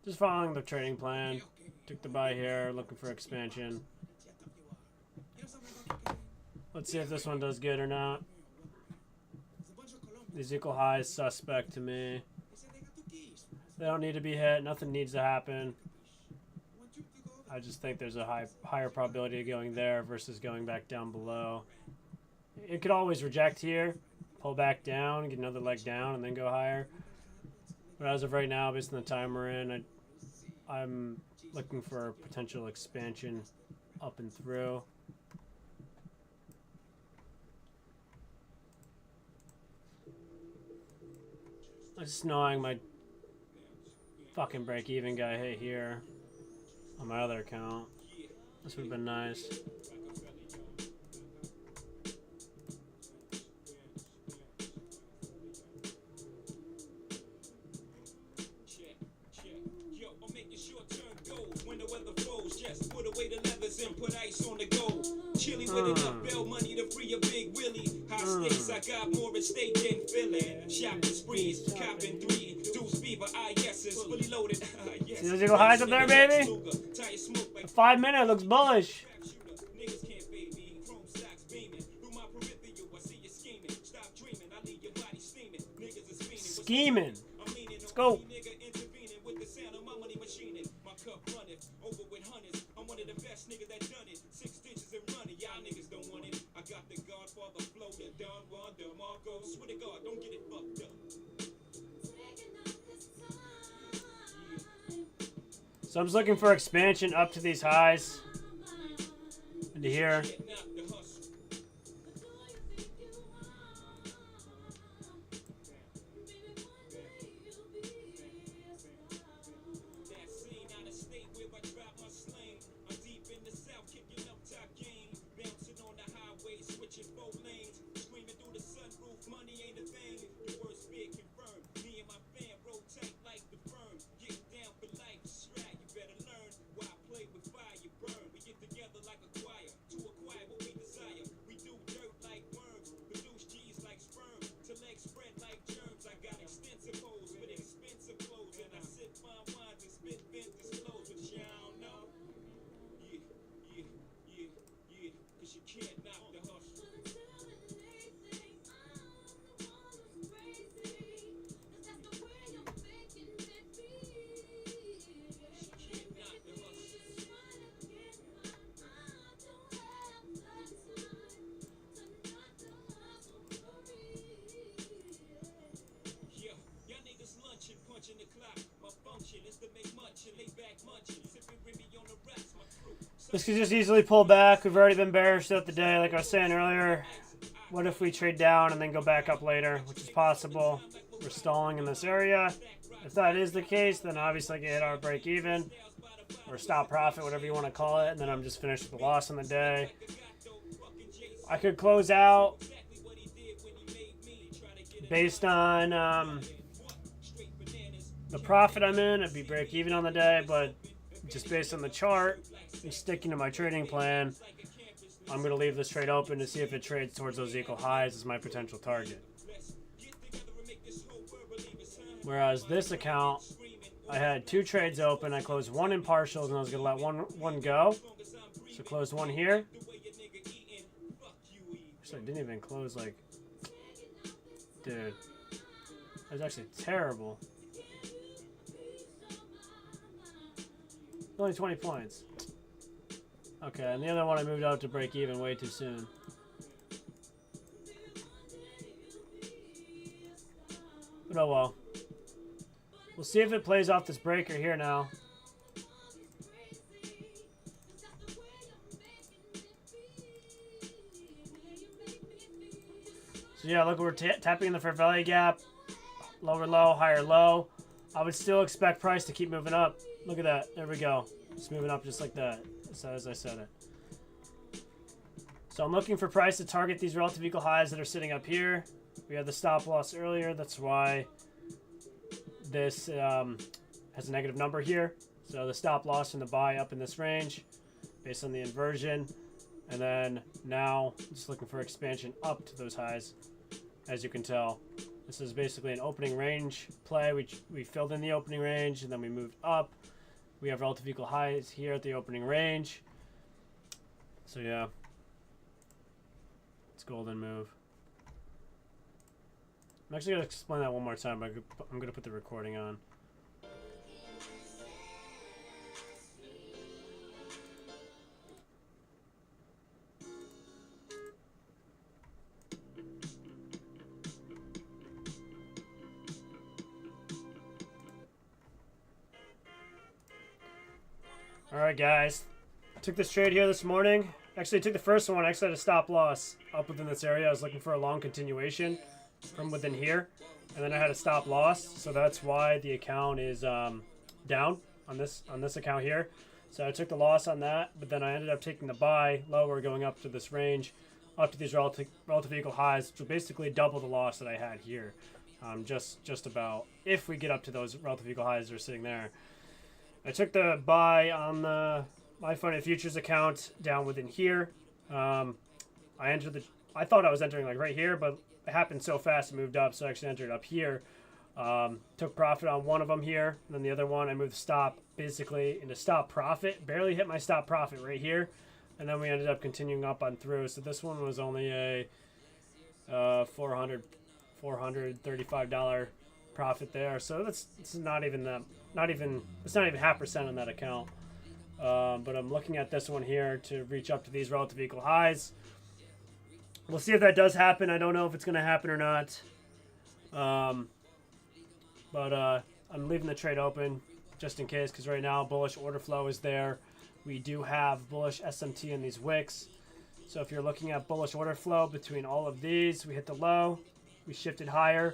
Speaker 1: Just following the trading plan. Took the buy here, looking for expansion. Let's see if this one does good or not. These equal highs suspect to me. They don't need to be hit. Nothing needs to happen. I just think there's a higher probability of going there versus going back down below. It could always reject here, pull back down, get another leg down, and then go higher. But as of right now, based on the time we're in, I'm looking for potential expansion up and through. I'm just knowing my fucking break-even guy hit here on my other account. This would have been nice.
Speaker 2: Put ice on the go. Chilly with enough bail money to free a big Willie. High stakes, I got more at stake than Philly. Shopping sprees, copping 3. Deuce fever, IS's fully loaded.
Speaker 1: See those eagle highs up there, baby? The 5-minute looks bullish. Scheming. Let's go. So I'm just looking for expansion up to these highs into here. This could just easily pull back. We've already been bearish throughout the day, like I was saying earlier. What if we trade down and then go back up later, which is possible. We're stalling in this area. If that is the case, then obviously I can hit our break even or stop profit, whatever you want to call it, and then I'm just finished with a loss on the day. I could close out based on the profit I'm in. It'd be break even on the day, but just based on the chart and sticking to my trading plan, I'm going to leave this trade open to see if it trades towards those equal highs as my potential target. Whereas this account, I had 2 trades open. I closed one in partials, and I was going to let one go. So closed one here. Actually, I didn't even close, like... Dude. That was actually terrible. Only 20 points. Okay, and the other one I moved out to break even way too soon. But oh well. We'll see if it plays off this breaker here now. So yeah, look, we're tapping in the fair value gap. Lower low, higher low. I would still expect price to keep moving up. Look at that. There we go. It's moving up just like that. As I said it. So I'm looking for price to target these relative equal highs that are sitting up here. We had the stop loss earlier. That's why this has a negative number here. So the stop loss and the buy up in this range based on the inversion. And then now just looking for expansion up to those highs. As you can tell, this is basically an opening range play. We filled in the opening range and then we moved up. We have relative equal highs here at the opening range. So yeah, it's golden move. I'm actually going to explain that one more time, but I'm going to put the recording on. Alright guys, I took this trade here this morning. Actually, I took the first one. I actually had a stop loss up within this area. I was looking for a long continuation from within here. And then I had a stop loss. So that's why the account is down on this account here. So I took the loss on that. But then I ended up taking the buy lower, going up to this range, up to these relative equal highs, which will basically double the loss that I had here. Just about, if we get up to those relative equal highs that are sitting there. I took the buy on the My Funded Futures account down within here. I thought I was entering like right here, but it happened so fast it moved up, so I actually entered up here. Took profit on one of them here, and then the other one I moved stop basically into stop profit. Barely hit my stop profit right here, and then we ended up continuing up on through. So this one was only a $435 profit there. So it's not even that. It's not even 0.5% on that account. But I'm looking at this one here to reach up to these relative equal highs. We'll see if that does happen. I don't know if it's going to happen or not. But I'm leaving the trade open just in case, because right now bullish order flow is there. We do have bullish SMT in these wicks. So if you're looking at bullish order flow between all of these, we hit the low, we shifted higher,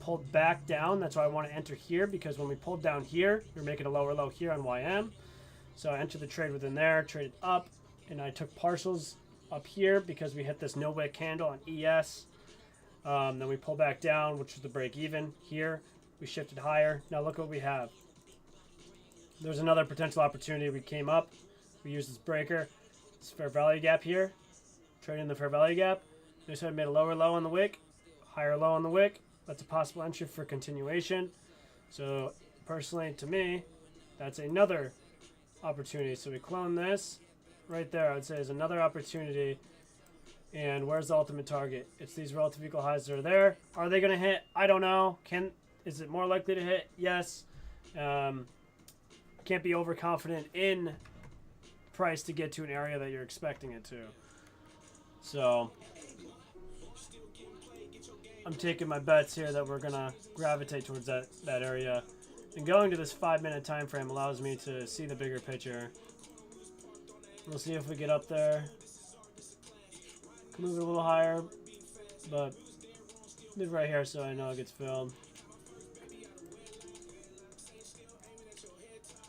Speaker 1: pulled back down. That's why I want to enter here, because when we pulled down here, we're making a lower low here on YM. So I entered the trade within there, traded up, and I took partials up here because we hit this no wick candle on ES. Then we pull back down, which was the break even here. We shifted higher. Now look what we have. There's another potential opportunity. We came up, we used this breaker, this fair value gap here, trading the fair value gap. Notice I made a lower low on the wick, higher low on the wick. That's a possible entry for continuation. So personally, to me, that's another opportunity. So we clone this right there. I would say is another opportunity. And where's the ultimate target? It's these relative equal highs that are there. Are they going to hit? I don't know. Is it more likely to hit? Yes. Can't be overconfident in price to get to an area that you're expecting it to. So I'm taking my bets here that we're gonna gravitate towards that area. And going to this 5-minute time frame allows me to see the bigger picture. We'll see if we get up there. Can move it a little higher, but move right here so I know it gets filled.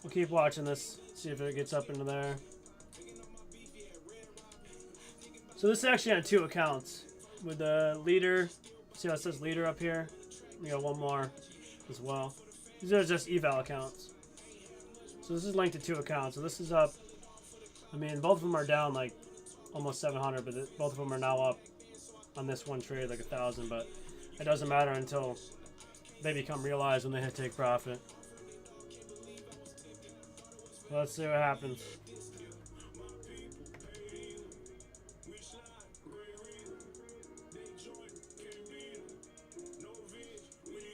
Speaker 1: We'll keep watching this, see if it gets up into there. So this is actually on 2 accounts. With the leader, see how it says leader up here? We got one more as well. These are just eval accounts. So this is linked to 2 accounts. So this is up. I mean, both of them are down like almost 700, but both of them are now up on this one trade like 1,000. But it doesn't matter until they become realized when they hit take profit. Let's see what happens.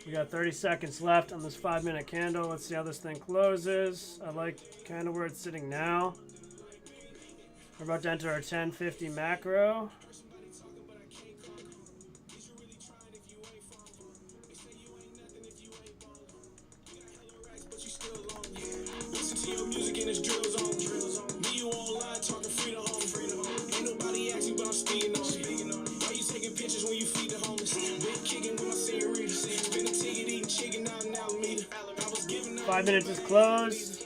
Speaker 1: We got 30 seconds left on this 5-minute candle. Let's see how this thing closes. I like kind of where it's sitting now. We're about to enter our 10:50 macro. Five minutes is closed.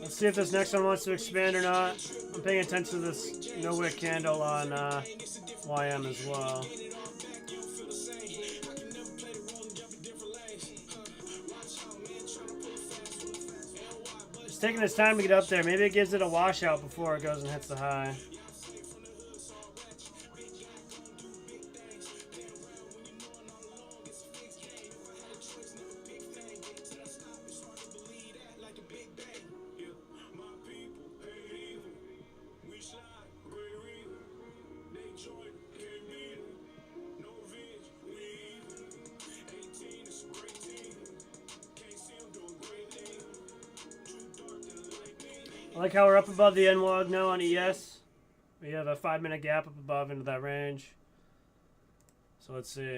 Speaker 1: Let's see if this next one wants to expand or not. I'm paying attention to this no wick candle on YM as well. It's taking its time to get up there. Maybe it gives it a washout before it goes and hits the high. I like how we're up above the NWOG now on ES. We have a 5-minute gap up above into that range. So let's see.
Speaker 2: I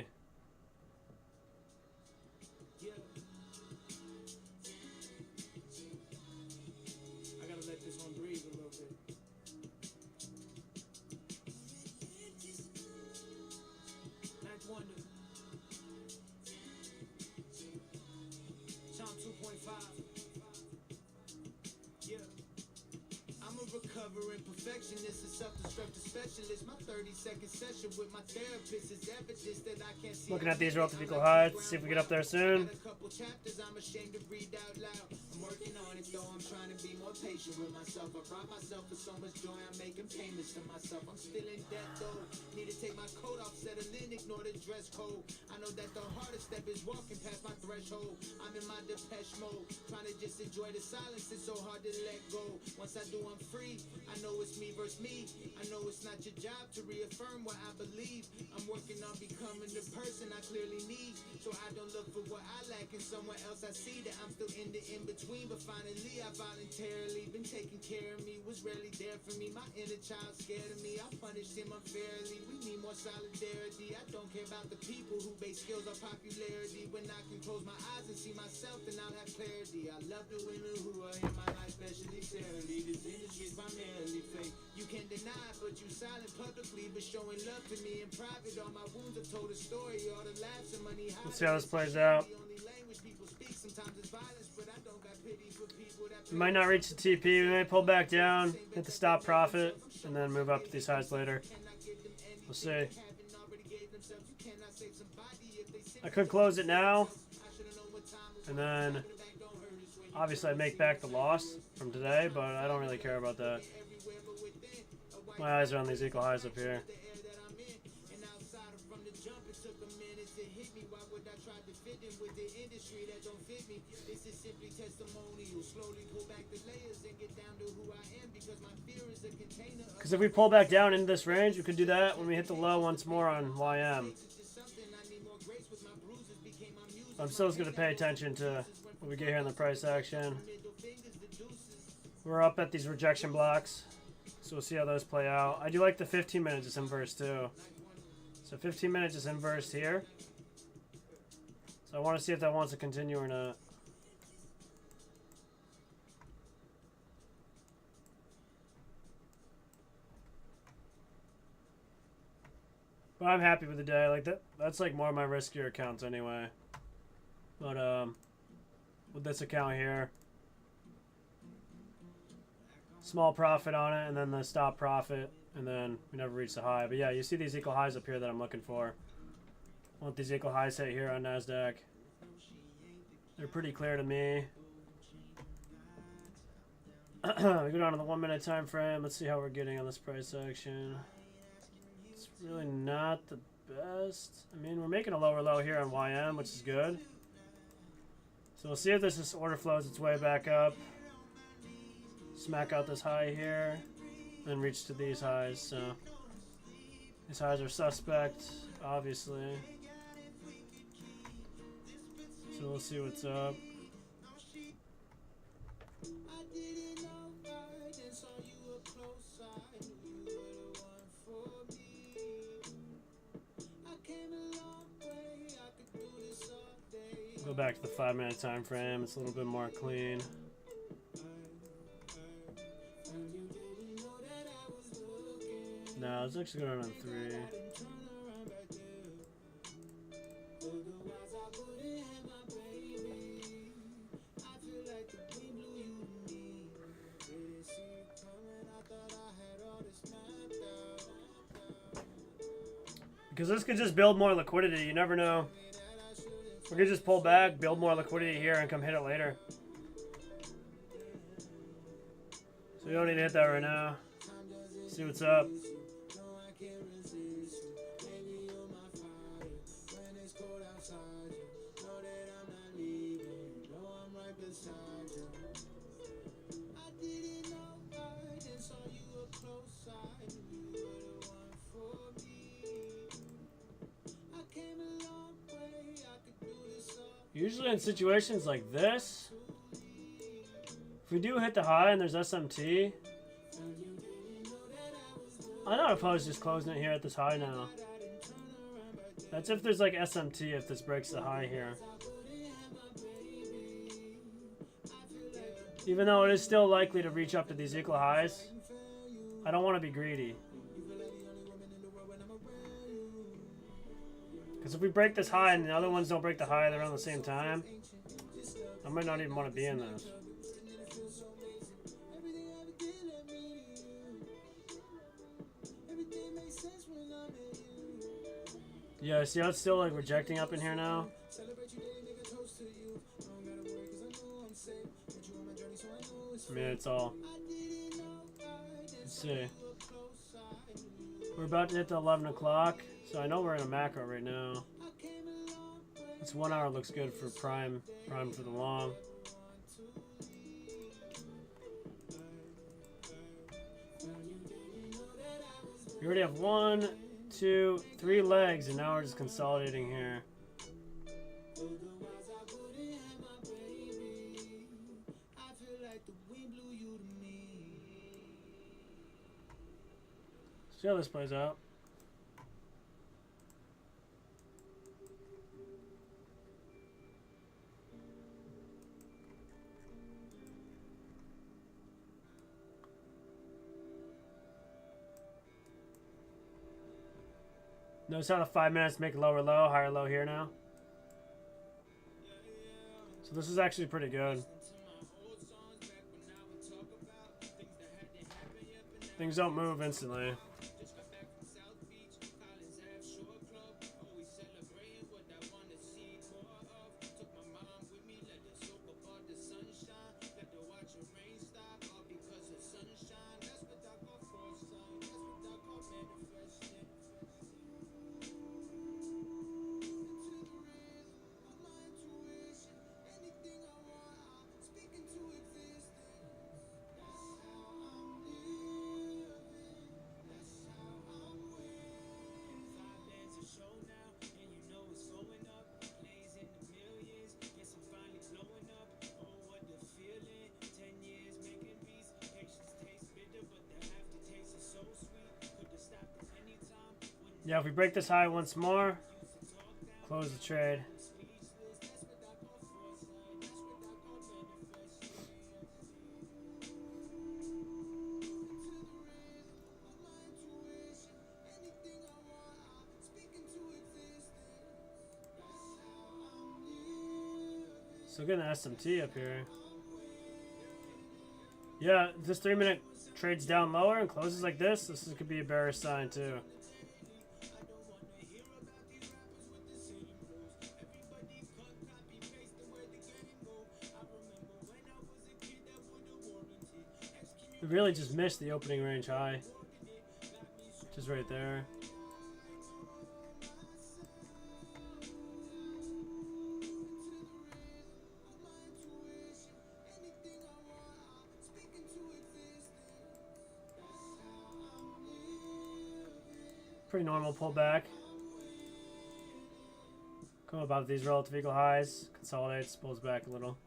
Speaker 2: gotta let this one breathe a little bit. Ninth Wonder. Psalm 2.5. Yeah. I'm a recovering perfectionist, a self-destructive specialist. My 30-second session with my therapist is evidence that I can't see.
Speaker 1: Looking at these relative equal highs. See if we get up there soon.
Speaker 2: A couple chapters I'm ashamed to read out loud. I'm working on it though. I'm trying to be more patient with myself. I brought myself for so much joy. I'm making payments to myself. I'm still in debt though. Need to take my coat off, settle in, ignore the dress code. I know that the hardest step is walking past my threshold. I'm in my Depeche mode, trying to just enjoy the silence. It's so hard to let go. Once I do, I'm free. I know it's me versus me. I know it's not your job to reaffirm what I believe. I'm working on becoming the person I clearly need, so I don't look for what I lack in someone else. I see that I'm still in the in-between, but finally I voluntarily been taking care of me. Was rarely there for me. My inner child scared of me. I punished him unfairly. We need more solidarity. I don't care about the people who base skills on popularity. When I can close my eyes and see myself, then I'll have clarity. I love the women who are in my life, especially Sarah. This industry's primarily fake. You can't deny it, but you silent publicly, but showing love to me in private. All my wounds have told a story. All the laughs and money.
Speaker 1: Let's see how this plays out. We might not reach the TP. We may pull back down, hit the stop profit, and then move up to these highs later. We'll see. I could close it now, and then obviously I make back the loss from today, but I don't really care about that. My eyes are on these equal highs up here. Because if we pull back down into this range, we could do that when we hit the low once more on YM. I'm still just going to pay attention to what we get here in the price action. We're up at these rejection blocks, so we'll see how those play out. I do like the 15 minutes is inverse too. So 15 minutes is inverse here. So I want to see if that wants to continue or not. But I'm happy with the day. Like that's like more of my riskier accounts anyway. But with this account here, small profit on it, and then the stop profit, and then we never reach the high. But yeah, you see these equal highs up here that I'm looking for. I want these equal highs hit here on NASDAQ. They're pretty clear to me. We go down to the 1 minute time frame. Let's see how we're getting on this price action. It's really not the best. I mean, we're making a lower low here on YM, which is good. So we'll see if this order flows its way back up. Smack out this high here, then reach to these highs. So these highs are suspect, obviously. So we'll see what's up. Go back to the 5 minute time frame. It's a little bit more clean. No, let's actually go down on 3. Because this could just build more liquidity. You never know. We could just pull back, build more liquidity here, and come hit it later. So we don't need to hit that right now. See what's up. Usually in situations like this, if we do hit the high and there's SMT, I'm not opposed to just closing it here at this high now. That's if there's like SMT, if this breaks the high here. Even though it is still likely to reach up to these equal highs, I don't want to be greedy. Because if we break this high and the other ones don't break the high, they're around the same time, I might not even want to be in this. Yeah, see how it's still like rejecting up in here now? I mean, it's all... Let's see. We're about to hit the 11 o'clock, so I know we're in a macro right now. This 1 hour looks good for prime for the long. We already have 1, 2, 3 legs, and now we're just consolidating here. See how this plays out. Notice how the 5 minutes make lower low, higher low here now. So this is actually pretty good. Things don't move instantly. Yeah, if we break this high once more, close the trade. So getting an SMT up here. Yeah, this 3-minute trades down lower and closes like this. This could be a bearish sign too. We really just missed the opening range high. Just right there. Pretty normal pullback. Come above these relative equal highs, consolidates, pulls back a little.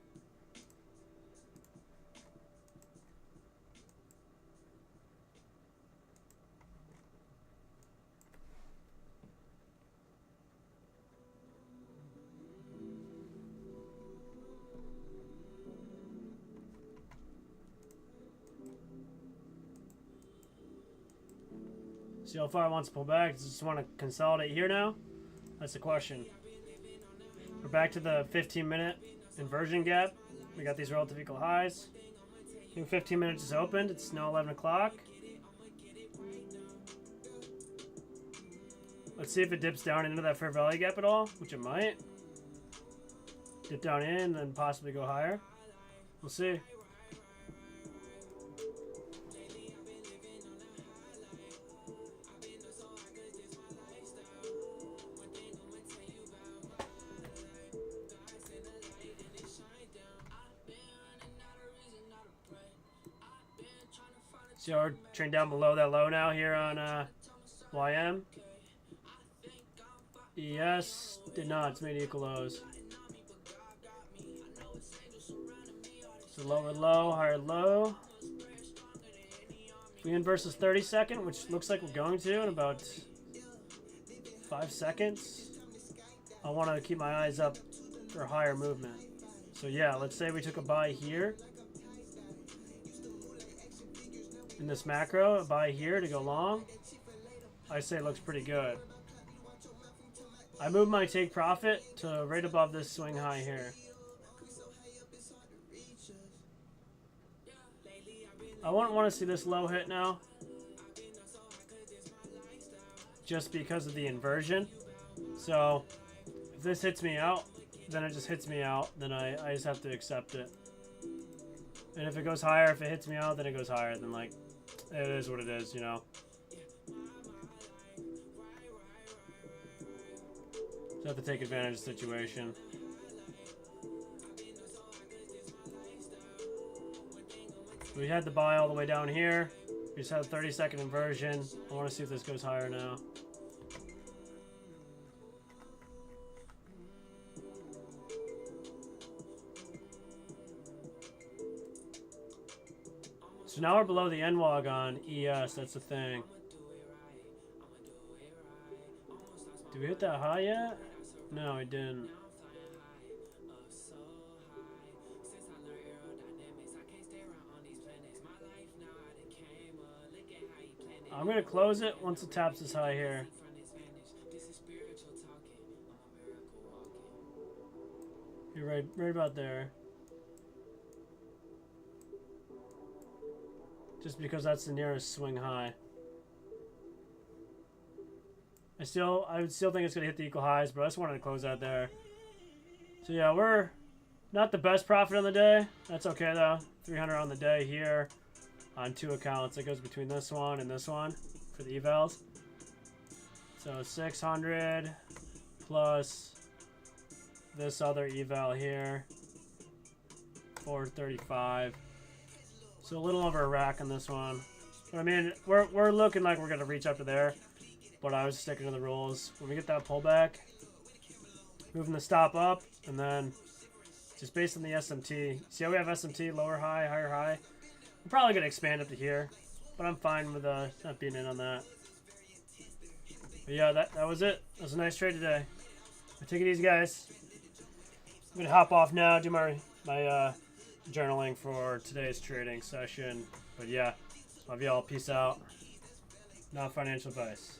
Speaker 1: See how far it wants to pull back. Does it just want to consolidate here now? That's the question. We're back to the 15-minute inversion gap. We got these relative equal highs. I think 15 minutes is opened. It's now 11 o'clock. Let's see if it dips down into that fair value gap at all, which it might. Dip down in, then possibly go higher. We'll see. See our trend down below that low now here on YM. ES did not. It's made equal lows. So lower low, higher low. If we inverse this 30-second, which looks like we're going to in about 5 seconds, I want to keep my eyes up for higher movement. So yeah, let's say we took a buy here. In this macro, a buy here to go long. I say it looks pretty good. I moved my take profit to right above this swing high here. I wouldn't want to see this low hit now, just because of the inversion. So if this hits me out, then it just hits me out. Then I just have to accept it. And if it goes higher, if it hits me out, then it goes higher. Then like, it is what it is, you know. Just have to take advantage of the situation. We had the buy all the way down here. We just had a 30-second inversion. I want to see if this goes higher now. So now we're below the NWAG on ES. That's the thing. Did we hit that high yet? No, we didn't. I'm going to close it once it taps this high here. You're right about there. Just because that's the nearest swing high. I would still think it's going to hit the equal highs, but I just wanted to close that there. So yeah, we're not the best profit on the day. That's okay though. 300 on the day here on 2 accounts. It goes between this one and this one for the evals. So 600 plus this other eval here, 435. So a little over a rack on this one. But I mean, we're looking like we're going to reach up to there. But I was sticking to the rules. When we get that pullback, moving the stop up, and then just based on the SMT. See how we have SMT, lower high, higher high? I'm probably going to expand up to here. But I'm fine with not being in on that. But yeah, that was it. That was a nice trade today. Take it easy, guys. I'm going to hop off now, do my journaling for today's trading session. But yeah, love y'all. Peace out. Not financial advice.